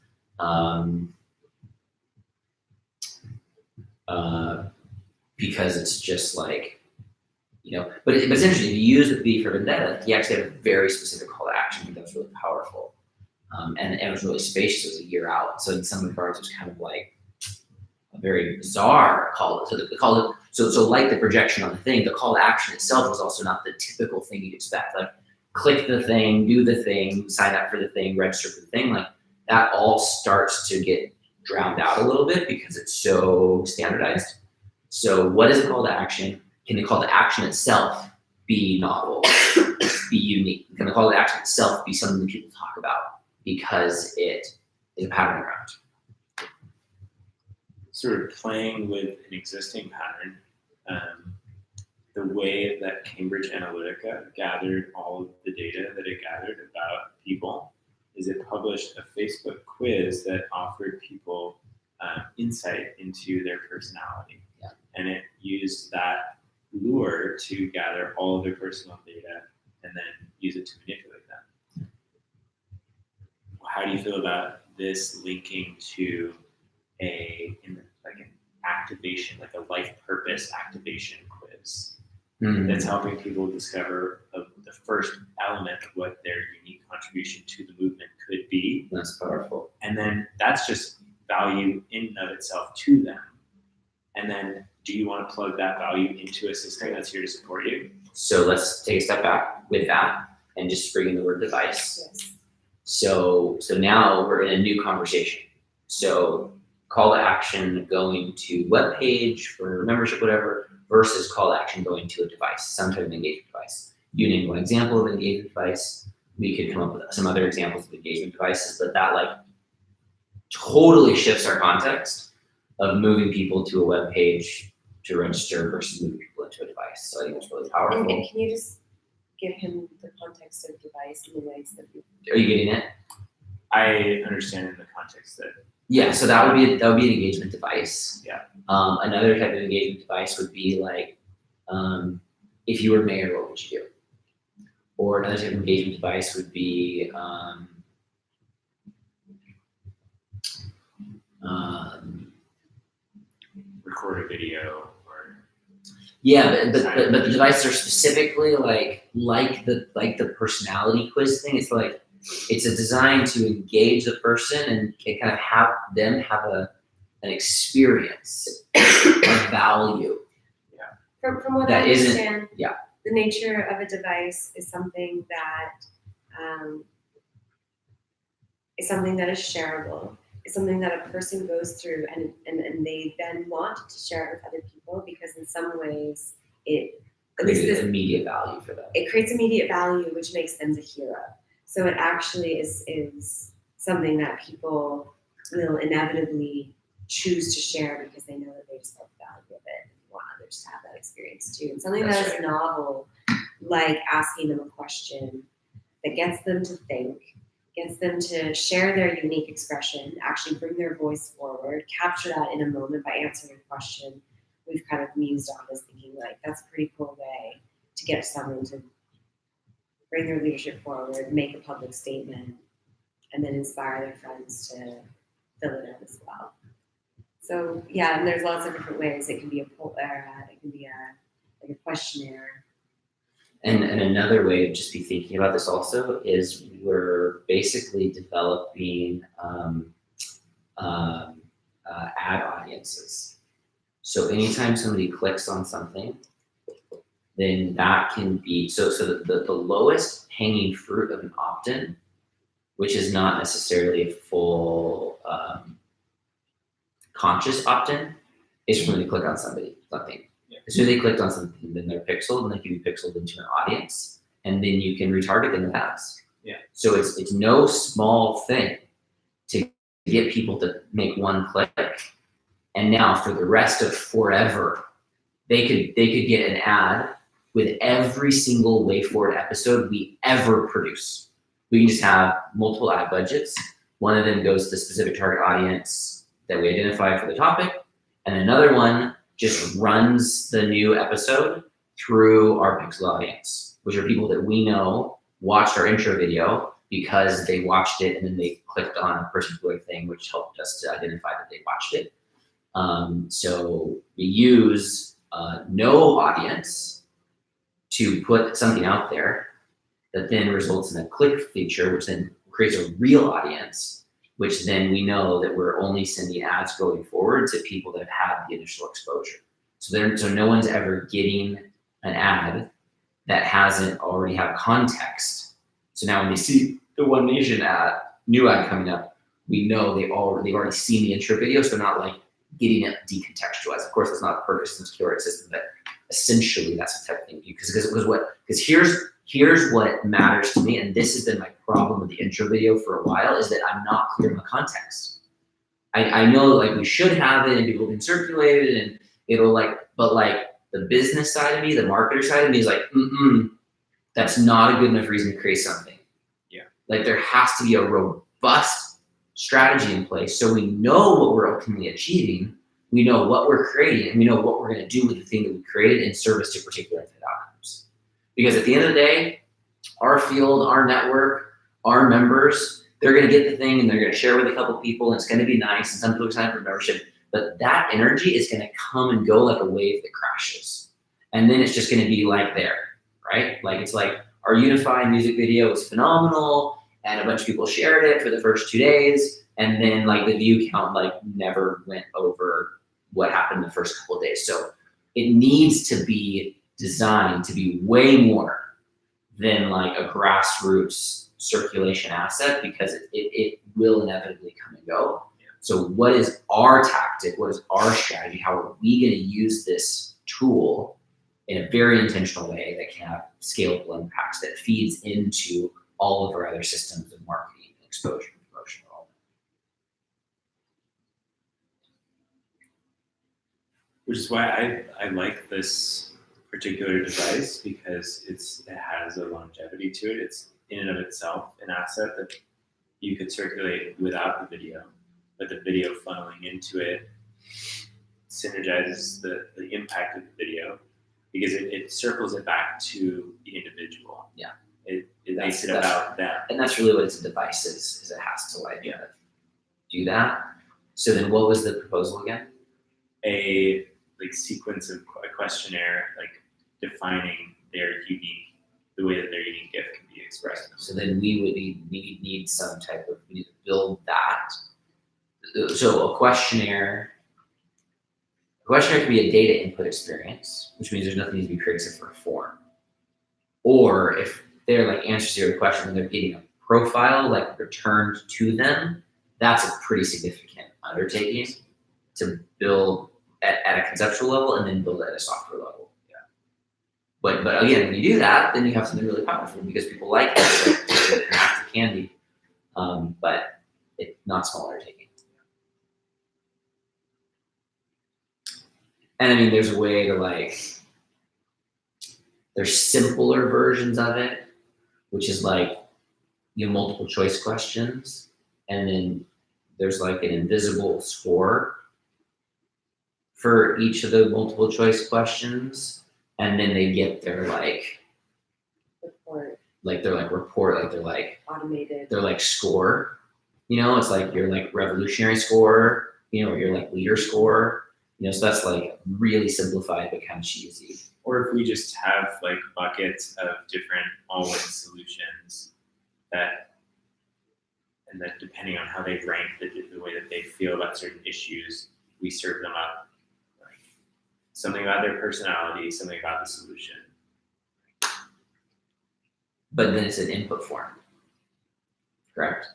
it's just like, but it's interesting. If you use the V for Vendetta, he actually had a very specific call to action. I think that was really powerful. And it was really spacious. It was a year out. So in some regards, it was kind of like a very bizarre call. So like the projection on the thing, the call to action itself was also not the typical thing you'd expect. Like click the thing, do the thing, sign up for the thing, register for the thing. Like that all starts to get drowned out a little bit because it's so standardized. So what is a call to action? Can the call to action itself be novel, be unique? Can the call to action itself be something that people talk about because it is a pattern around? Sort of playing with an existing pattern, the way that Cambridge Analytica gathered all of the data that it gathered about people is it published a Facebook quiz that offered people insight into their personality. Yeah. And it used that lure to gather all of their personal data and then use it to manipulate them. How do you feel about this linking to an activation, like a life purpose activation quiz that's helping people discover the first element of what their unique contribution to the movement could be? That's powerful. And then that's just value in and of itself to them. And then do you want to plug that value into a system that's here to support you? So let's take a step back with that and just bring in the word device. Yes. So now we're in a new conversation. So call to action going to web page for membership, whatever, versus call to action going to a device, some type of engagement device. You named one example of an engagement device. We could come up with some other examples of engagement devices, but that like totally shifts our context of moving people to a web page to register versus moving people into a device. So I think it's really powerful. And can you just give him the context of device and the ways that we... Are you getting it? I understand in the context that Yeah, so that would be an engagement device. Yeah. Another type of engagement device would be like, if you were mayor, what would you do? Or another type of engagement device would be, record a video or yeah, but the devices are specifically like the personality quiz thing. It's like it's a design to engage the person and kind of have them have an experience of value. From what That I isn't- understand, yeah. the nature of a device is something that is shareable. It's something that a person goes through and they then want to share it with other people because in some ways it Creates immediate value for them. it creates immediate value, which makes them the hero. So it actually is something that people will inevitably choose to share because they know that they just love the value of it and want others to have that experience too. And something That's that is novel, like asking them a question that gets them to think, gets them to share their unique expression, actually bring their voice forward, capture that in a moment by answering a question. We've kind of mused on this thinking like, that's a pretty cool way to get someone to bring their leadership forward, make a public statement, and then inspire their friends to fill it out as well. So yeah, and there's lots of different ways. It can be a poll, it can be like a questionnaire. And another way of just be thinking about this also is we're basically developing ad audiences. So anytime somebody clicks on something, then that can be, so the lowest hanging fruit of an opt-in, which is not necessarily a full conscious opt-in, is when they click on something. As soon as they clicked on something, then they're pixeled, and they can be pixeled into an audience, and then you can retarget them with ads. Yeah. So it's no small thing to get people to make one click, and now for the rest of forever, they could get an ad with every single Way Forward episode we ever produce. We can just have multiple ad budgets. One of them goes to the specific target audience that we identify for the topic, and another one just runs the new episode through our pixel audience, which are people that we know watched our intro video because they watched it and then they clicked on a particular thing, which helped us to identify that they watched it. So we use no audience to put something out there that then results in a click feature, which then creates a real audience, which then we know that we're only sending ads going forward to people that have had the initial exposure. So no one's ever getting an ad that hasn't already have context. So now when they see the One Nation ad, new ad coming up, we know they've already seen the intro video, so they're not like getting it decontextualized. Of course, that's not a perfect secure system, but essentially that's the type of thing. Because here's what matters to me, and this has been my problem with the intro video for a while, is that I'm not clear on the context. I know like we should have it and people can circulate it and it'll like, but like the business side of me, the marketer side of me is like, that's not a good enough reason to create something. Yeah. Like there has to be a robust strategy in place so we know what we're ultimately achieving, we know what we're creating, and we know what we're going to do with the thing that we created in service to particular outcomes. Because at the end of the day, our field, our network, our members, they're going to get the thing and they're going to share with a couple people and it's going to be nice and some people are sign up for membership, but that energy is going to come and go like a wave that crashes. And then it's just going to be like there, right? Like it's like our Unify music video was phenomenal and a bunch of people shared it for the first 2 days. And then like the view count like never went over what happened the first couple of days. So it needs to be designed to be way more than like a grassroots circulation asset because it will inevitably come and go. Yeah. So what is our tactic? What is our strategy? How are we going to use this tool in a very intentional way that can have scalable impacts that feeds into all of our other systems of marketing, exposure, promotion, all that. Which is why I like this particular device because it has a longevity to it. It's in and of itself an asset that you could circulate without the video, but the video funneling into it synergizes the impact of the video because it circles it back to the individual. Yeah. It makes it about them. And that's really what its device is it has to like do that. So then what was the proposal again? A like sequence of a questionnaire, like defining their unique, the way that their unique gift can be expressed. So then we would need some type of, we need to build that. So a questionnaire could be a data input experience, which means there's nothing to be created except for a form. Or if they're like answers to your question and they're getting a profile like returned to them, that's a pretty significant undertaking to build at a conceptual level and then build it at a software level. Yeah. But again, when you do that, then you have something really powerful because people like it. So it can be, but it's not small undertaking. And I mean, there's a way to like, there's simpler versions of it, which is like, you know, multiple choice questions, and then there's like an invisible score for each of the multiple choice questions, and then they get their like Report, automated. their like score. You know, it's like your like revolutionary score, you know, or your like leader score. You know, so that's like really simplified but kind of cheesy. Or if we just have like buckets of different all-win solutions and then depending on how they rank the way that they feel about certain issues, we serve them up like something about their personality, something about the solution. But then it's an input form, correct?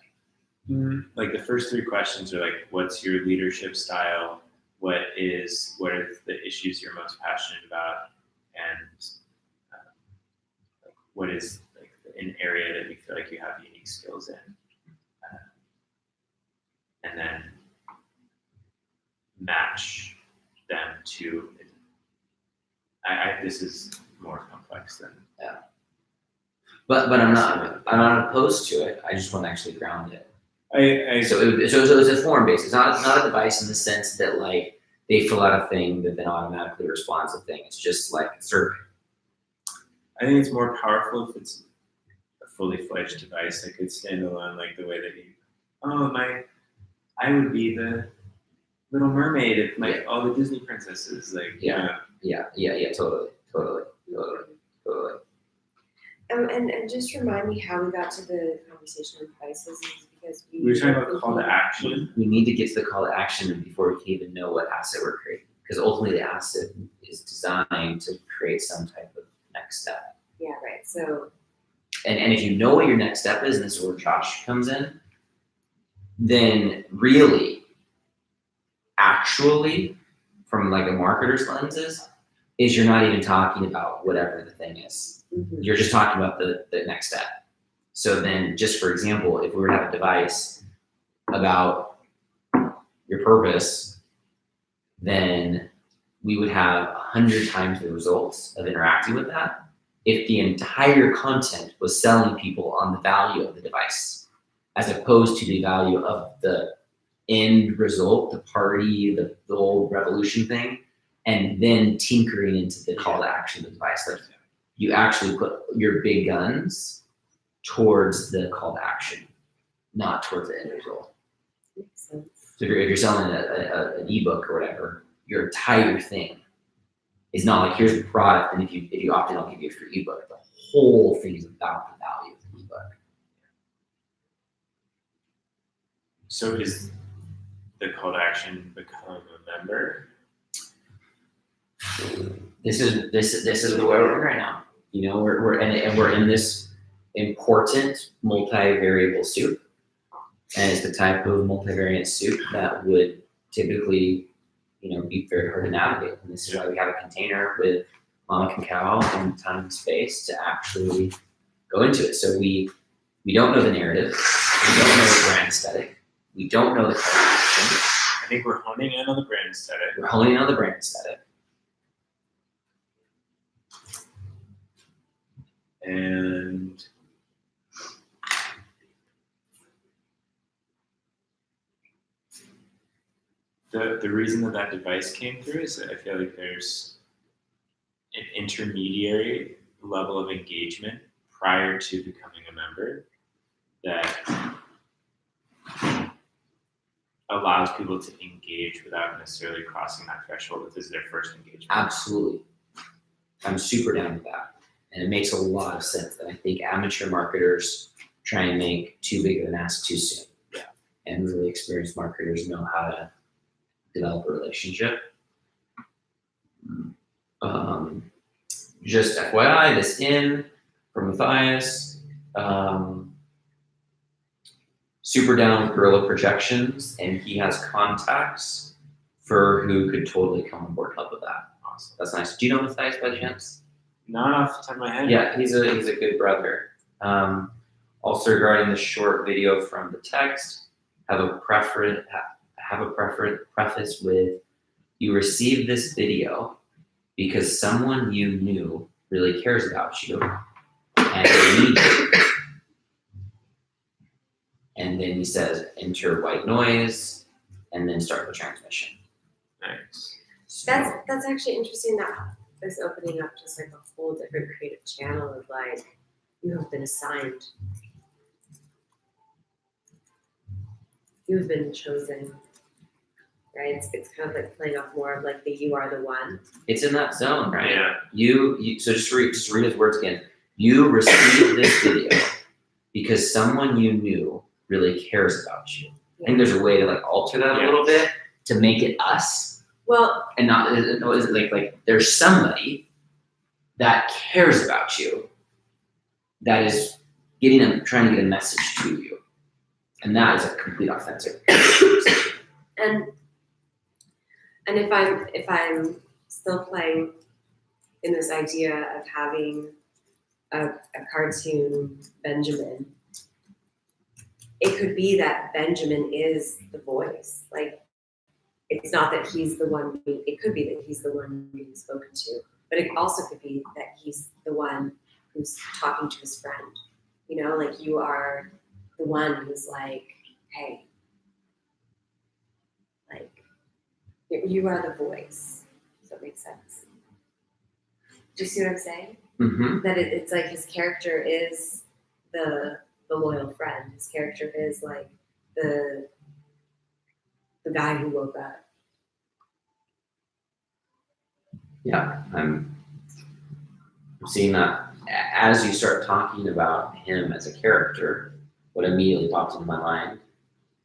Like the first 3 questions are like, what's your leadership style? What are the issues you're most passionate about? And like, what is like an area that you feel like you have unique skills in? And then match them to. This is more complex than. But I'm not opposed to it. I just want to actually ground it. I So it's a form based. It's not a device in the sense that like they fill out a thing that then automatically responds to thing. It's just like a survey. I think it's more powerful if it's a fully fledged device that could stand alone, like the way that I would be the Little Mermaid if all the Disney princesses, like, Yeah. Totally. And just remind me how we got to the conversation on devices is because we were talking about call to action. We need to get to the call to action before we can even know what asset we're creating. Because ultimately the asset is designed to create some type of next step. Yeah, right. So And if you know what your next step is, and this is where Josh comes in, then really, actually, from like a marketer's lenses, is you're not even talking about whatever the thing is. You're just talking about the next step. So then, just for example, if we were to have a device about your purpose, then we would have 100 times the results of interacting with that if the entire content was selling people on the value of the device, as opposed to the value of the end result, the party, the whole revolution thing, and then tinkering into the call to action of the device. Like, you actually put your big guns towards the call to action, not towards the end result. makes sense. So if you're selling an ebook or whatever, your entire thing is not like, here's the product, and if you opt in, I'll give you a free ebook. The whole thing is about the value of the ebook. So is the call to action become a member? This is the way we're in right now. You know, we're in this important multivariable soup, and it's the type of multivariate soup that would typically, be very hard to navigate. And this is why we have a container with Mama Cacao and time and space to actually go into it. So we don't know the narrative, we don't know the brand aesthetic, we don't know the call to action. I think we're honing in on the brand aesthetic. We're honing in on the brand aesthetic. And the reason that device came through is that I feel like there's an intermediary level of engagement prior to becoming a member that allows people to engage without necessarily crossing that threshold if this is their first engagement. Absolutely. I'm super down with that. And it makes a lot of sense that I think amateur marketers try and make too big of an ask too soon. Yeah. And really experienced marketers know how to develop a relationship. Just FYI, this in from Matthias. Super down with Guerrilla Projections, and he has contacts for who could totally come on board help with that. Awesome. That's nice. Do you know Matthias by chance? Not off the top of my head. Yeah, he's a good brother. Also regarding the short video from the text, have a preface with, you received this video because someone you knew really cares about you and they need you. And then he says, enter white noise, and then start the transmission. Nice. So, That's actually interesting that is opening up just like a whole different creative channel of like, you have been assigned. You've been chosen, right? It's kind of like playing off more of like the you are the one. it's in that zone, right? Yeah. You so just read his words again. You received this video because someone you knew really cares about you. I think there's a way to like alter that a Yeah. little bit to make it us, Well, and not like there's somebody that cares about you that is trying to get a message to you, and that is a complete authentic. and if I'm still playing in this idea of having a cartoon Benjamin, it could be that Benjamin is the voice. Like, it's not that he's the one, it could be that he's the one being spoken to, but it also could be that he's the one who's talking to his friend. You know, like you are the one who's like, hey, like, You are the voice. Does that make sense? Do you see what I'm saying? Mm-hmm. That it's like his character is the loyal friend. His character is like the guy who woke up. Yeah, I'm seeing that as you start talking about him as a character. What immediately popped into my mind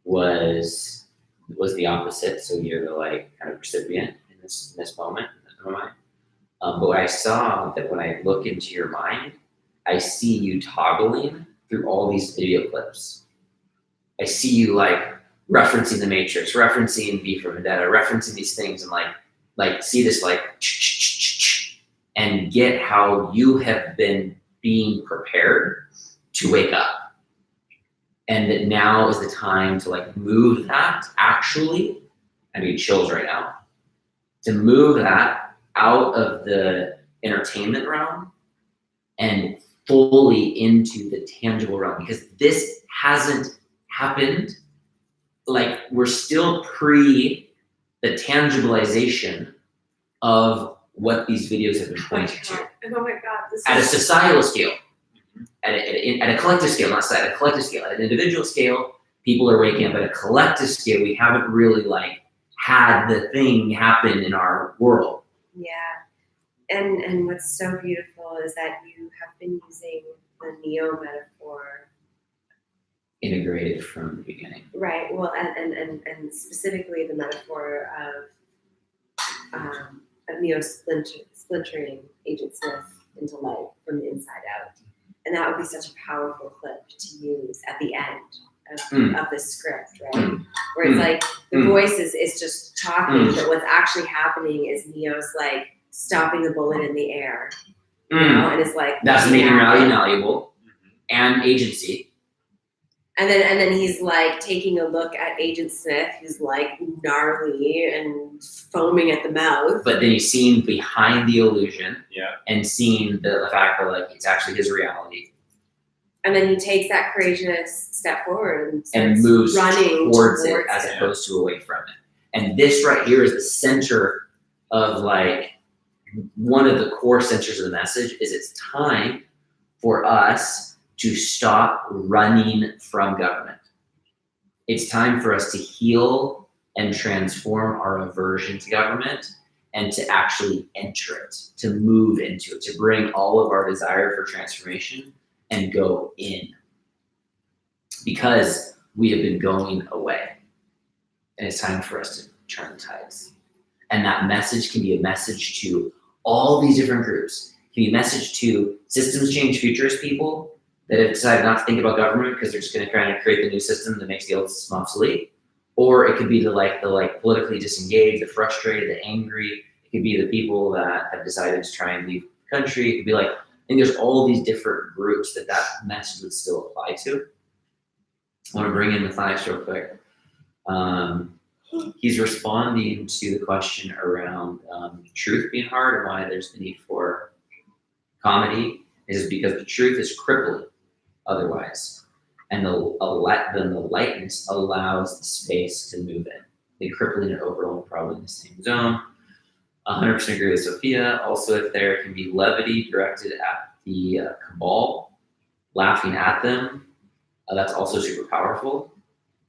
was the opposite. So you're the like kind of recipient in this moment in my mind. But what I saw that when I look into your mind, I see you toggling through all these video clips. I see you like referencing the Matrix, referencing V for Vendetta, referencing these things, and like see this like and get how you have been being prepared to wake up, and that now is the time to like move that. Actually, I mean chills right now. To move that out of the entertainment realm and fully into the tangible realm, because this hasn't happened. Like we're still pre the tangibilization of what these videos have been pointing to Oh my god! This at a is societal scale, at a collective scale, not at a collective scale. At an individual scale, people are waking up. At a collective scale, we haven't really like had the thing happen in our world. yeah. And what's so beautiful is that you have been using the Neo metaphor, Integrated from the beginning. right? Well, and specifically the metaphor of Neo splintering Agent Smith into light from the inside out, and that would be such a powerful clip to use at the end of this script, right? Where it's like the voice is just talking, but what's actually happening is Neo's like stopping the bullet in the air, you know, and it's like That's looking making at reality it. malleable and agency. And then he's like taking a look at Agent Smith, who's like gnarly and foaming at the mouth. But then you've seen behind the illusion Yeah. and seen the fact that like it's actually his reality And then he takes that courageous step forward and and starts moves running towards it towards as it. opposed to away from it. And this right here is the center of like one of the core centers of the message is it's time for us to stop running from government. It's time for us to heal and transform our aversion to government and to actually enter it, to move into it, to bring all of our desire for transformation and go in. Because we have been going away. And it's time for us to turn the tides. And that message can be a message to all these different groups. It can be a message to systems change futurist people that have decided not to think about government because they're just going to kind of create the new system that makes the old system obsolete. Or it could be the politically disengaged, the frustrated, the angry. It could be the people that have decided to try and leave the country. It could be like, I think there's all these different groups that message would still apply to. I want to bring in Matthias real quick. He's responding to the question around truth being hard and why there's the need for comedy is because the truth is crippling otherwise. And the lightness allows the space to move in. The crippling and overall are probably in the same zone. 100% agree with Sophia. Also, if there can be levity directed at the cabal, laughing at them, that's also super powerful.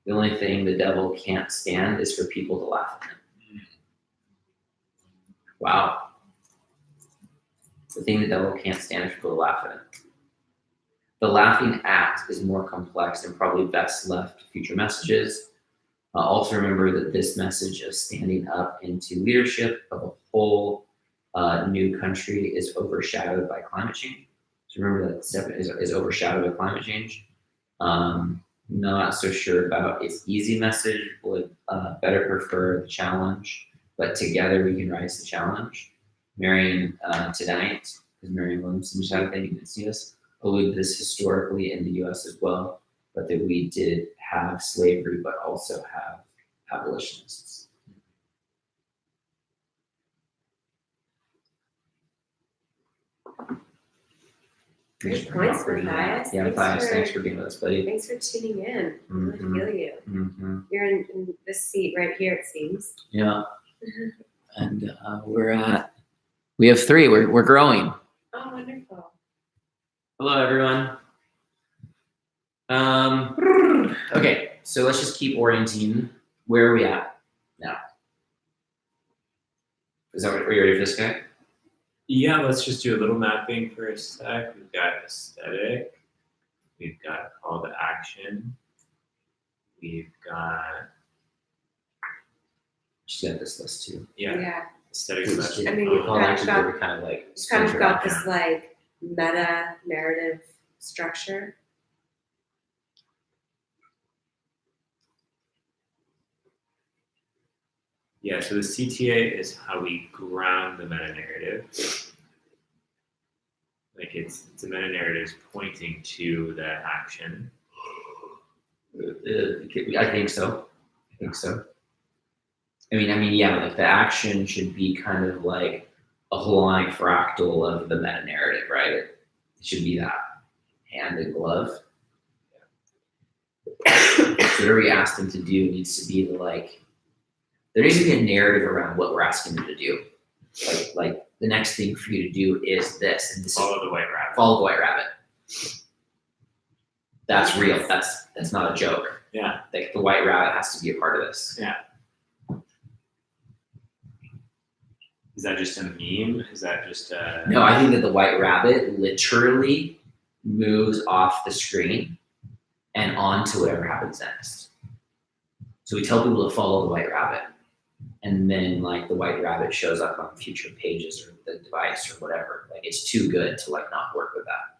The only thing the devil can't stand is for people to laugh at him. Wow. The thing the devil can't stand is for people to laugh at him. The laughing act is more complex and probably best left to future messages. Also remember that this message of standing up into leadership of a whole new country is overshadowed by climate change. So remember that step is overshadowed by climate change. Not so sure about its easy message, would better prefer the challenge, but together we can rise the challenge. Marion tonight, because Marion Williamson just had a thing, you can see us, alluded this historically in the US as well, but that we did have slavery, but also have abolitionists. Great points, Matthias. Yeah, Matthias, thanks for being with us, buddy. Thanks for tuning in. I really feel you. Mm-hmm. You're in this seat right here, it seems. Yeah. And we have 3. We're growing. Oh, wonderful. Hello, everyone. Okay, so let's just keep orienting. Where are we at now? Is that what, are you ready for this guy? Yeah, let's just do a little mapping for a sec. We've got aesthetic. We've got call to action. We've got, She's got this list too. yeah, aesthetic. Just- slash- I mean, call you've to Call to got- actions got- where we kind of like It's kind of center got out. this like meta narrative structure. Yeah, so the CTA is how we ground the meta narrative. Like it's a meta narrative pointing to the action. I think so. I mean, yeah, like the action should be kind of like a holonic fractal of the meta narrative, right? It should be that hand in glove. So whatever we ask them to do needs to be the like, there needs to be a narrative around what we're asking them to do. Like the next thing for you to do is this, and this Follow the white rabbit. follow the white rabbit. That's real. That's not a joke. Yeah. Like the white rabbit has to be a part of this. Is that just a meme? Is that just a No, I think that the white rabbit literally moves off the screen and onto whatever happens next. So we tell people to follow the white rabbit, and then like the white rabbit shows up on future pages or the device or whatever. Like it's too good to like not work with that.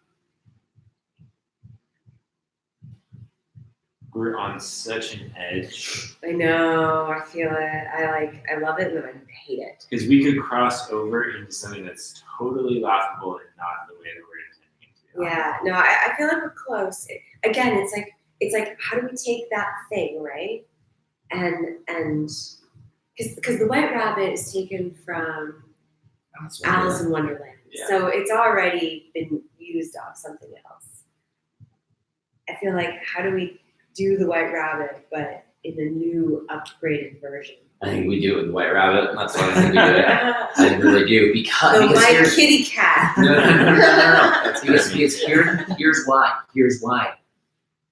we're on such an edge I know, I feel it. I love it and then I hate it. because we could cross over into something that's totally laughable and not the way that we're intending to. Yeah, no, I feel like we're close. Again, it's like how do we take that thing, right? And because the white rabbit is taken from Alice in Wonderland. Yeah. So it's already been used off something else. I feel like how do we do the white rabbit but in a new upgraded version? I think we do it with the white rabbit. That's why I think we do it. I really do because The white here's, kitty cat. no. That's because here's why. Here's why.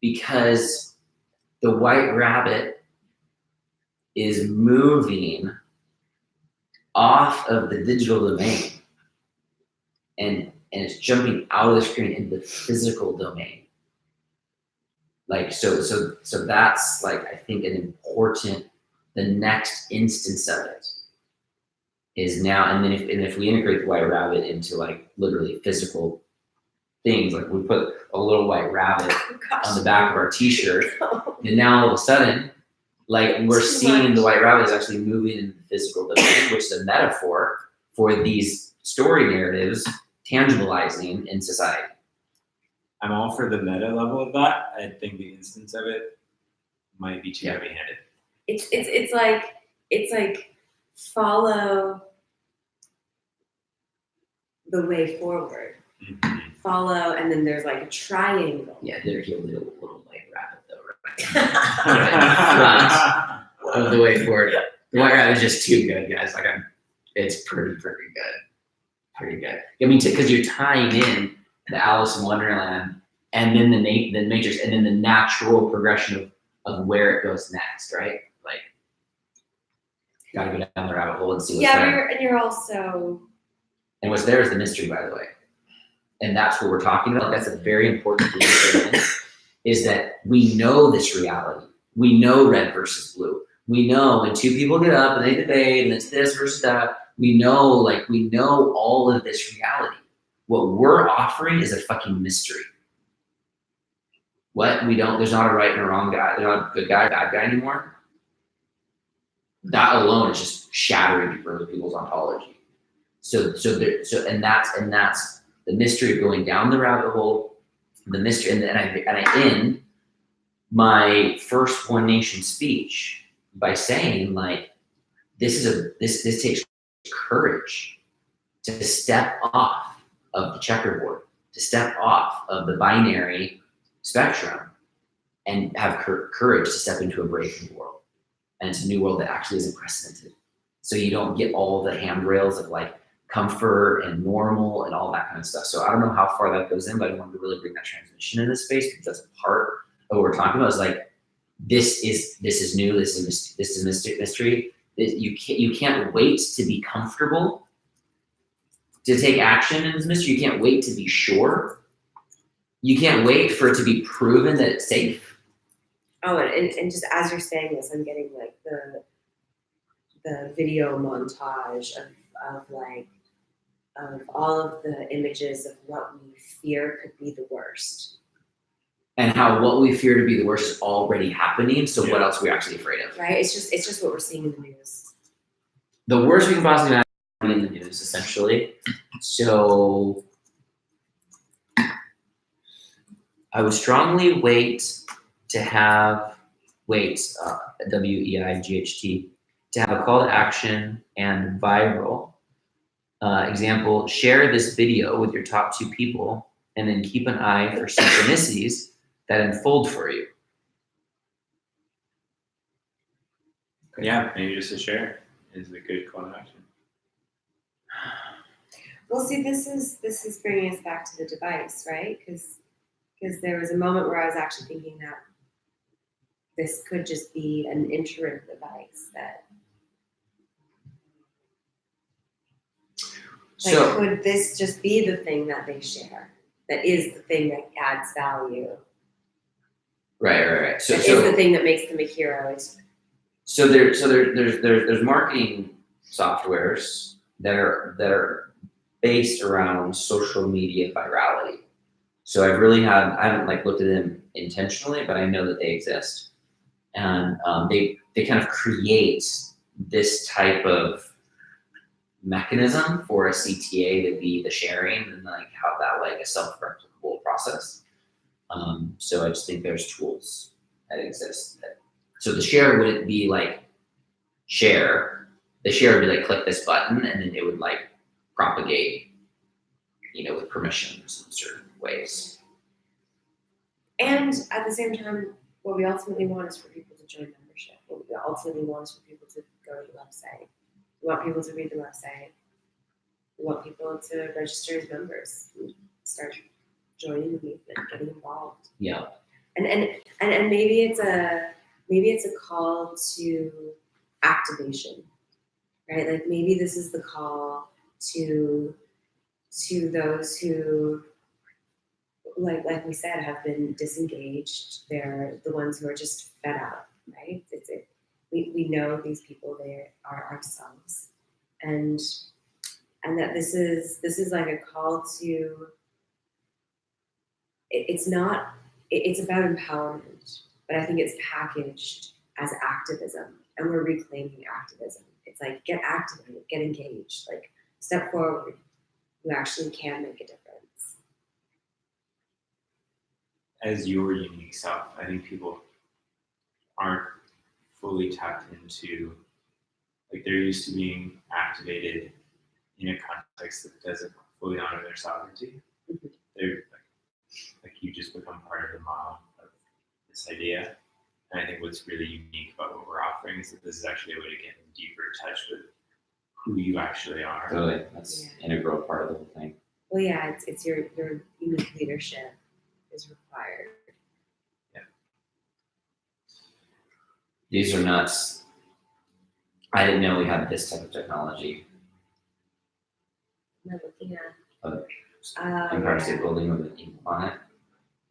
Because the white rabbit is moving off of the digital domain and it's jumping out of the screen into the physical domain. Like so that's like I think an important, the next instance of it is now, and then if we integrate the white rabbit into like literally physical things, like we put a little white rabbit on the back of our t-shirt, and now all of a sudden, like we're Too seeing much. the white rabbit is actually moving in the physical domain, which is a metaphor for these story narratives tangibilizing in society. I'm all for the meta level of that. I think the instance of it might be too Yeah. heavy-handed. It's like follow the way forward. Follow, and then there's like a triangle. Yeah, there's a little white rabbit though, right? Of the way forward. The white rabbit is just too good, guys. Like it's pretty good. Pretty good. I mean, because you're tying in the Alice in Wonderland, and then the Matrix, and then the natural progression of where it goes next, right? Like, gotta go down the rabbit hole and see what's Yeah, there. and you're also And what's there is the mystery, by the way. And that's what we're talking about. That's a very important thing to bring in, is that we know this reality. We know red versus blue. We know when two people get up and they debate and it's this versus that, we know all of this reality. What we're offering is a fucking mystery. What? There's not a right and a wrong guy. There's not a good guy, bad guy anymore. That alone is just shattering people's ontology. And that's the mystery of going down the rabbit hole, the mystery, and I end my first One Nation speech by saying, like, this takes courage to step off of the checkerboard, to step off of the binary spectrum, and have courage to step into a brave new world. And it's a new world that actually isn't precedented. so you don't get all the handrails of like comfort and normal and all that kind of stuff. So I don't know how far that goes in, but I wanted to really bring that transmission in this space because that's part of what we're talking about. Is like this is new. This is mystery. You can't wait to be comfortable to take action in this mystery. You can't wait to be sure. You can't wait for it to be proven that it's safe. Oh, and just as you're saying this, I'm getting like the video montage of all of the images of what we fear could be the worst. And how what we fear to be the worst is already happening. So Yeah. what else are we actually afraid of? Right? It's just what we're seeing in the news. The worst we can possibly imagine in the news, essentially. So I would strongly weight WEIGHT, to have a call to action and viral. Example, share this video with your top 2 people and then keep an eye for synchronicities that unfold for you. Yeah, maybe just a share is a good call to action. Well, see, this is bringing us back to the device, right? Because there was a moment where I was actually thinking that this could just be an interim device that, like, So could this just be the thing that they share? That is the thing that adds value. right. So That is the thing that makes them a hero. It's there's marketing softwares that are based around social media virality. So I haven't like looked at them intentionally, but I know that they exist, and they kind of create this type of mechanism for a CTA to be the sharing and like have that like a self-replicable process. So I just think there's tools that exist. So the share wouldn't be like share. The share would be like click this button and then it would like propagate, with permissions in certain ways. And at the same time, what we ultimately want is for people to join membership. What we ultimately want is for people to go to the website. We want people to read the website. We want people to register as members, start joining the movement, getting involved. Yeah. And maybe it's a call to activation, right? Like maybe this is the call to those who, like we said, have been disengaged. They're the ones who are just fed up, right? We know these people, they are ourselves, and that this is like a call to. It's about empowerment, but I think it's packaged as activism, and we're reclaiming activism. It's like get activated, get engaged, like step forward. You actually can make a difference. As your unique self, I think people aren't fully tapped into, like they're used to being activated in a context that doesn't fully honor their sovereignty. Mhm. They're like you just become part of the model of this idea. And I think what's really unique about what we're offering is that this is actually a way to get in deeper touch with who you actually are. Totally. That's integral part of the whole thing. Well, yeah, it's your unique leadership is required. These are nuts. I didn't know we had this type of technology. I'm looking at Empire State Building with an ink on it.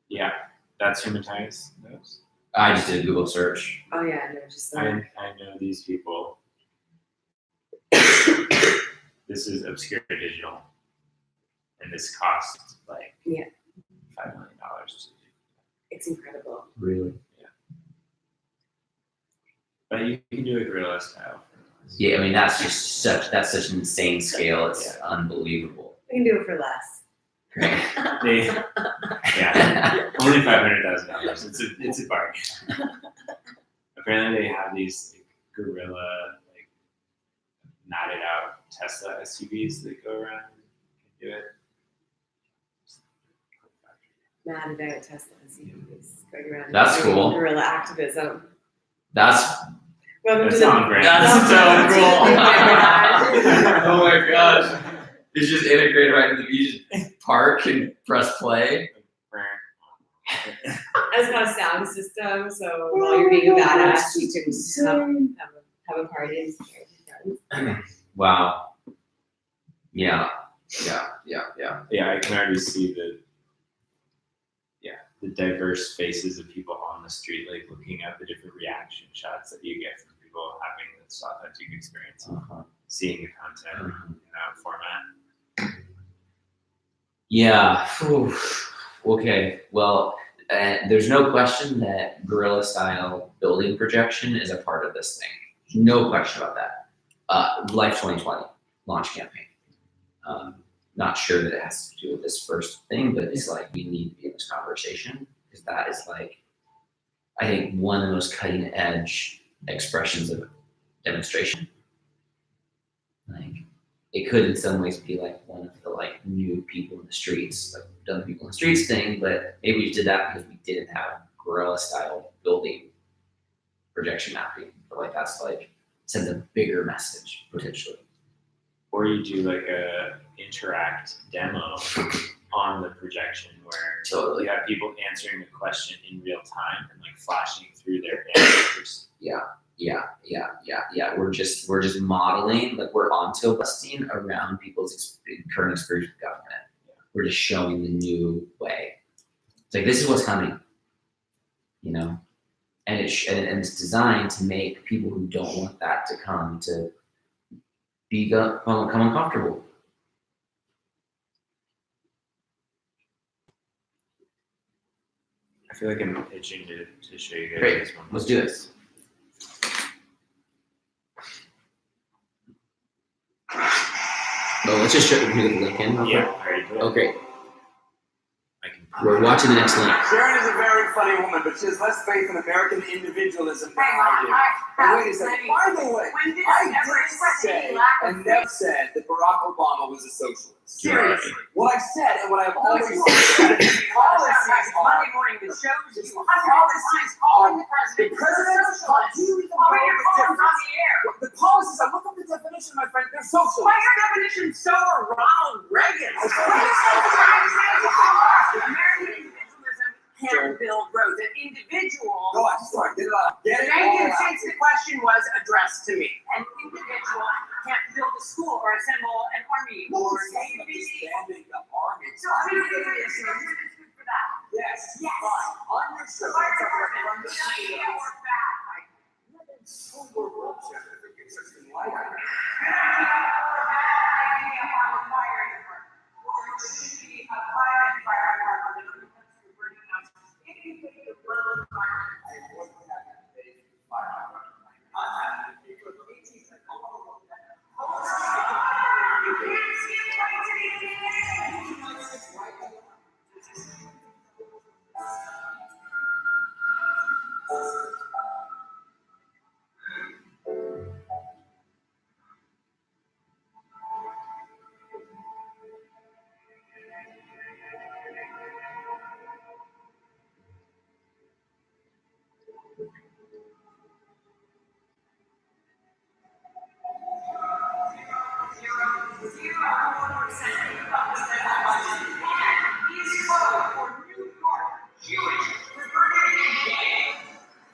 Yeah, that's Humanize those. I just did a Google search. Oh yeah, no, just I know these people. This is Obscura Digital, and this costs like $5 million to do. it's incredible. Really? But you can do a guerrilla style. Yeah, I mean that's such an insane scale. It's unbelievable. We can do it for less. Right? They, yeah, only $500,000. It's a bargain. Apparently, they have these like, guerrilla, like knotted out Tesla SUVs that go around and do it. Mad about Tesla SUVs going around. That's doing cool. Guerrilla activism. That's Welcome That's to the. not great. That's so Welcome. cool. Oh my gosh. It's just integrated right into you just park and press play. It's got a sound system, so while you're being a badass, you can have a party and scare your friends. Wow. Yeah. Yeah, I can already see the diverse faces of people on the street, like looking at the different reaction shots that you get from people having this authentic experience, Uh-huh. seeing the content in that format. Yeah. Whew. Okay. Well, there's no question that guerrilla style building projection is a part of this thing. No question about that. Life 2020 launch campaign. Not sure that it has to do with this first thing, but it's like we need to be in this conversation because that is like, I think one of the most cutting edge expressions of demonstration. Like it could in some ways be like one of the like new people in the streets, like done the people in the streets thing, but maybe we did that because we didn't have guerrilla style building projection mapping. But like that's like sends a bigger message potentially. Or you do like a interact demo on the projection where Totally. you have people answering the question in real time and like flashing through their answers. Yeah. We're just modeling, like we're onto busting around people's current experience with government. We're just showing the new way. It's like this is what's coming, you know, and it's designed to make people who don't want that to come to become uncomfortable. I feel like I'm itching to show you guys Great. this one. Let's do this. Oh, let's just show you the link in. Yeah, I already did. Oh, great. I can. We're watching the next link. Sharon is a very funny woman, but she has less faith in American individualism than I do. But wait a second. By the way, I did say and never said that Barack Obama was a socialist. Seriously. What I've said and what I've always said is policies are Monday morning that shows you policies calling on the the president's do you even know Oh, your the phone's on difference? the air. The policies, I look up the definition, my friend, they're socialist. By your definition, so are Ronald Reagan. American individualism can't build roads. An individual. No, I just want to get it out. Get it Thank you. all out. Since the question was addressed to me, an individual can't build a school or assemble an army No, or it's not a understanding the army. So I mean, it's good for that. Yes, Yes. fine. Understood. Fire That's all right. department, Understood. or bad. So we're bullshit. I think it's just in life. I wasn't having a debate with fire. I'm having a debate with 18 seconds. I want to look at that.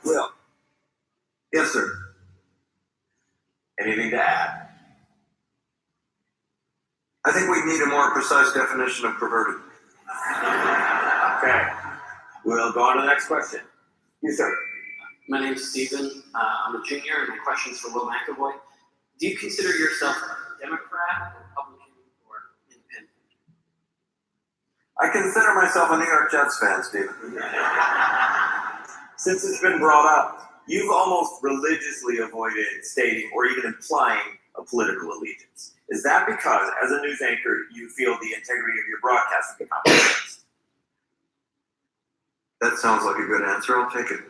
Will. Yes, sir. Anything to add? I think we need a more precise definition of perverted. Okay. We'll go on to the next question. You, sir. My name's Stephen. I'm a junior, and my question's for Will McAvoy. Do you consider yourself a Democrat, Republican, or independent? I consider myself a New York Jets fan, Stephen. Since it's been brought up, you've almost religiously avoided stating or even implying a political allegiance. Is that because, as a news anchor, you feel the integrity of your broadcasting competencies? That sounds like a good answer. I'll take it.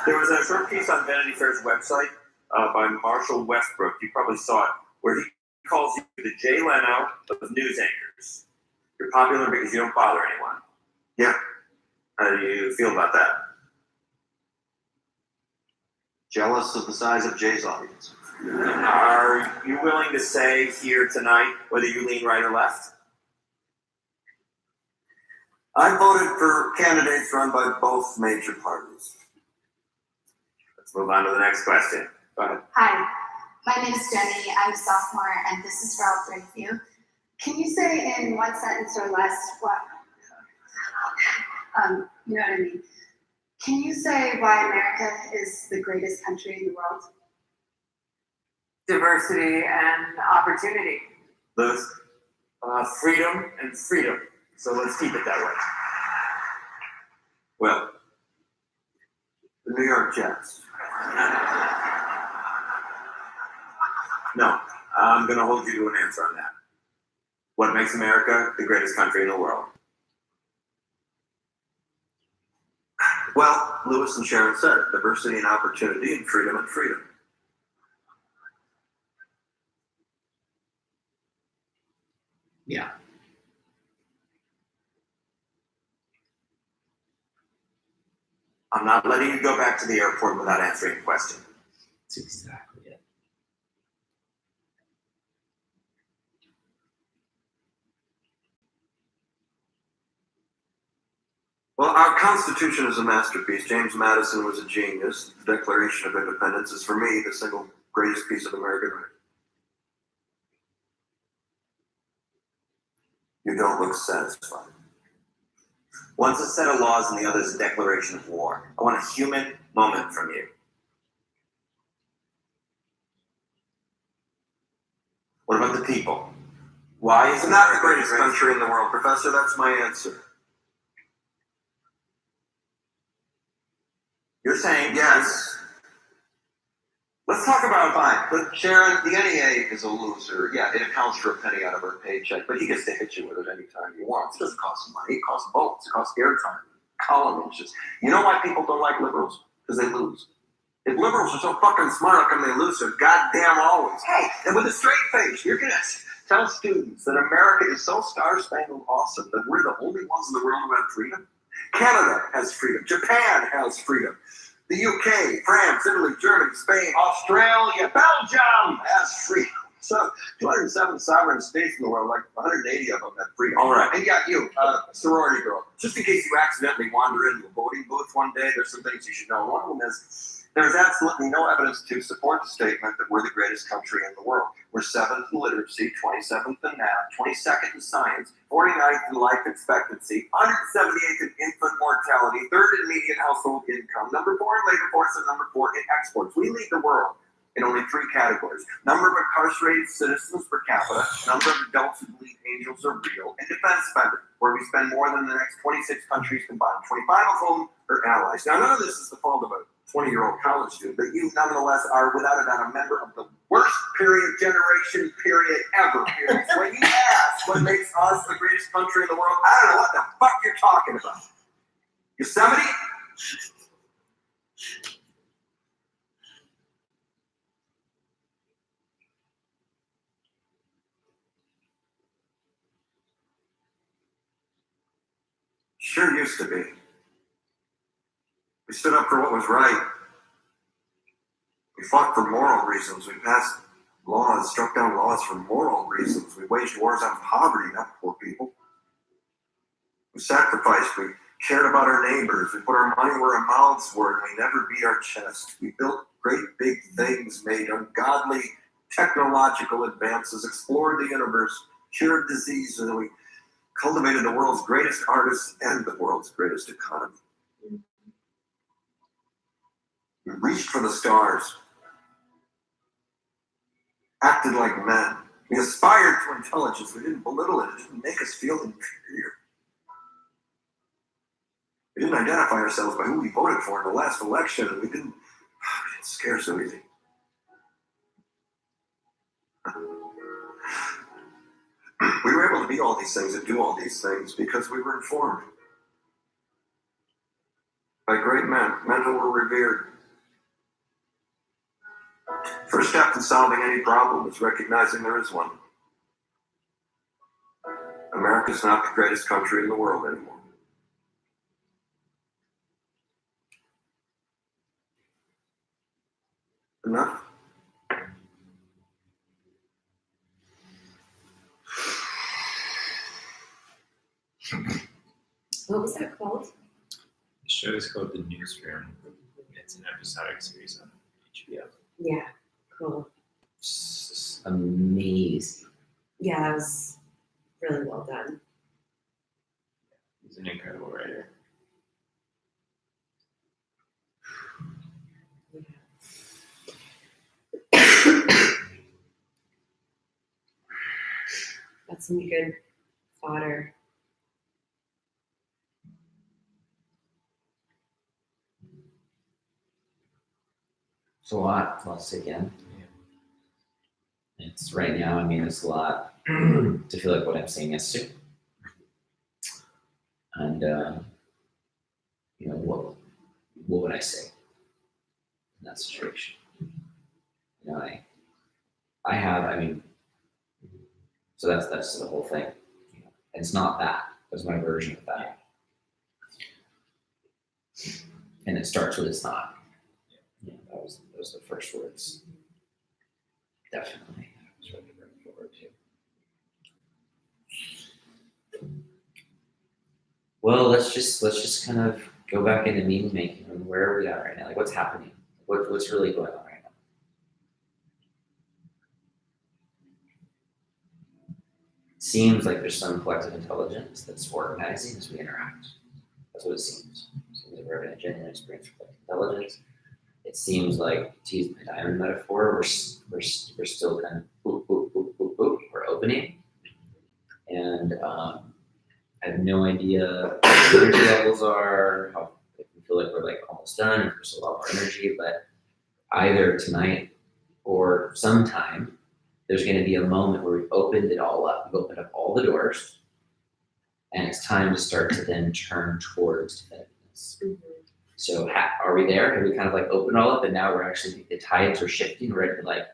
There was a short piece on Vanity Fair's website by Marshall Westbrook. You probably saw it, where he calls you the Jay Leno of news anchors. You're popular because you don't bother anyone. Yeah. How do you feel about that? Jealous of the size of Jay's audience. Are you willing to say here tonight whether you lean right or left? I voted for candidates run by both major parties. Let's move on to the next question. Go ahead. Hi, my name is Jenny. I'm a sophomore, and this is for all three of you. Can you say in one sentence or less what, you know what I mean? Can you say why America is the greatest country in the world? Diversity and opportunity. Lewis? Freedom and freedom. So let's keep it that way. Well, The New York Jets. no, I'm going to hold you to an answer on that. What makes America the greatest country in the world? Well, Lewis and Sharon said it, diversity and opportunity and freedom and freedom. Yeah. I'm not letting you go back to the airport without answering the question. That's exactly it. Well, our Constitution is a masterpiece. James Madison was a genius. The Declaration of Independence is, for me, the single greatest piece of American art. You don't look satisfied. One's a set of laws and the other's a declaration of war. I want a human moment from you. What about the people? Why is It's not the greatest country in the world, Professor. That's my answer. You're saying Yes. Let's talk about Fine. But Sharon, the NEA is a loser. Yeah, it accounts for a penny out of her paycheck, but he gets to hit you with it anytime he wants. It doesn't cost money. It costs votes. It costs airtime, column inches. You know why people don't like liberals? Because they lose. If liberals are so fucking smart, how come they lose so goddamn always? Hey, and with a straight face, you're gonna tell students that America is so star-spangled awesome that we're the only ones in the world who have freedom? Canada has freedom. Japan has freedom. The UK, France, Italy, Germany, Spain, Australia, Belgium has freedom. So 207 sovereign states in the world, like 180 of them have freedom. All right. And yeah, you, sorority girl, just in case you accidentally wander into a voting booth one day, there's some things you should know. One of them is there's absolutely no evidence to support the statement that we're the greatest country in the world. We're 7th in literacy, 27th in math, 22nd in science, 49th in life expectancy, 178th in infant mortality, 3rd in median household income, number 4 in labor force, and number 4 in exports. We lead the world in only 3 categories: number of incarcerated citizens per capita, number of adults who believe angels are real, and defense spending, where we spend more than the next 26 countries combined, 25 of whom are allies. Now, none of this is the fault of a 20-year-old college student, but you nonetheless are, without a doubt, a member of the worst generation ever. Period. So when you ask what makes us the greatest country in the world, I don't know what the fuck you're talking about. Yosemite? Sure used to be. We stood up for what was right. We fought for moral reasons. We passed laws, struck down laws for moral reasons. We waged wars on poverty, not poor people. We sacrificed. We cared about our neighbors. We put our money where our mouths were, and we never beat our chest. We built great big things, made ungodly technological advances, explored the universe, cured disease, and we cultivated the world's greatest artists and the world's greatest economy. We reached for the stars, acted like men. We aspired to intelligence. We didn't belittle it. It didn't make us feel inferior. We didn't identify ourselves by who we voted for in the last election, and we didn't scare so easy. We were able to be all these things and do all these things because we were informed by great men who were revered. First step in solving any problem is recognizing there is one. America's not the greatest country in the world anymore. Enough? What was that called? The show is called The Newsroom. It's an episodic series on HBO. Yeah, cool. Amazing. Yeah, that was really well done. He's an incredible writer. That's some good fodder. It's a lot. It's a lot to take in. It's right now, I mean, it's a lot to feel like what I'm saying yes to. And, you know, what would I say in that situation? You know, I have, I mean, so that's the whole thing. You know, and it's not that. That's my version of that. And it starts with it's not. Yeah, that was the first words. Definitely. I was really looking forward to. Well, let's just kind of go back into meme making. And where are we at right now? Like, what's happening? What's really going on right now? Seems like there's some collective intelligence that's organizing as we interact. That's what it seems. It seems like we're having a genuine experience of collective intelligence. It seems like, to use the diamond metaphor, we're still kind of boop, boop, boop, boop, boop. We're opening. And I have no idea what the energy levels are, how if we feel like we're like almost done, if there's a lot more energy, but either tonight or sometime, there's going to be a moment where we've opened it all up. We've opened up all the doors, and it's time to start to then turn towards definitiveness. Mm-hmm. So are we there? Have we kind of like opened it all up, and now we're actually, the tides are shifting, we're ready to like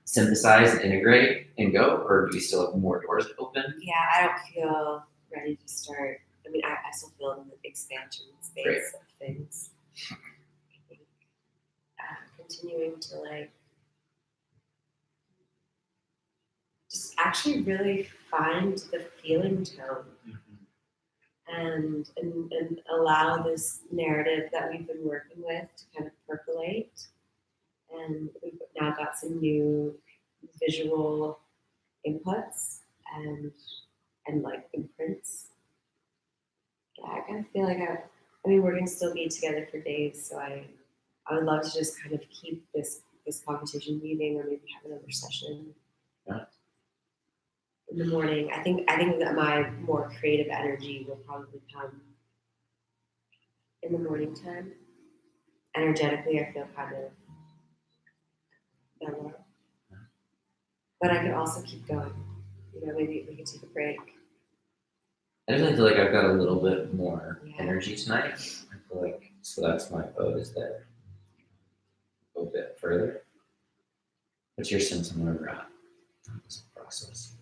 synthesize and integrate and go, or do we still have more doors to open? Yeah, I don't feel ready to start. I mean, I still feel in the expansion space Great. of things. I think continuing to like just actually really find the feeling tone and allow this narrative that we've been working with to kind of percolate. And we've now got some new visual inputs and like imprints. Yeah, I kind of feel like I mean, we're gonna still be together for days, so I would love to just kind of keep this conversation moving, or maybe have another session. Yeah. In the morning. I think that my more creative energy will probably come in the morning time. Energetically, I feel kind of mellow. But I could also keep going. You know, maybe we could take a break. I definitely feel like I've got a little bit more Yeah. energy tonight. I feel like, so that's my vote, is that go a bit further. What's your sense on where we're at in this process?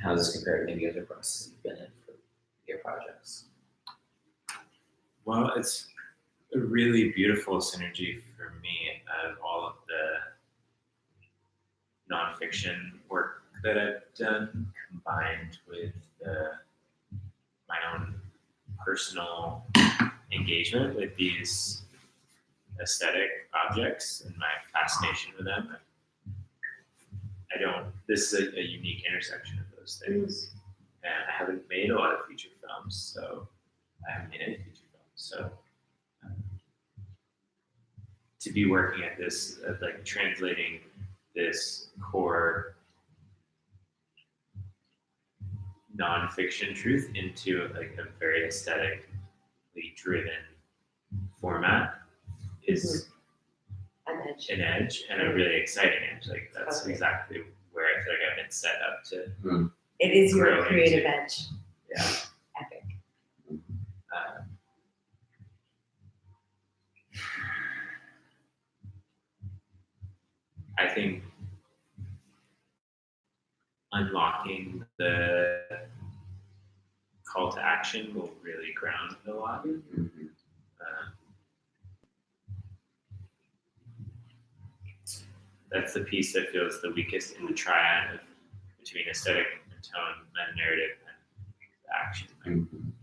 How does this compare to maybe other processes you've been in for your projects? Well, it's a really beautiful synergy for me of all of the nonfiction work that I've done combined with my own personal engagement with these aesthetic objects and my fascination with them. This is a unique intersection of those things. And I haven't made a lot of feature films, so I haven't made any feature films. So to be working at this, like translating this core nonfiction truth into like a very aesthetically driven format is An edge. an edge and a really exciting edge. Like that's Totally. exactly where I feel like I've been set up to. It is your Grow creative into- edge. Yeah. Epic. I think unlocking the call to action will really ground a lot. that's the piece that feels the weakest in the triad between aesthetic and tone, meta narrative and action. Mhm.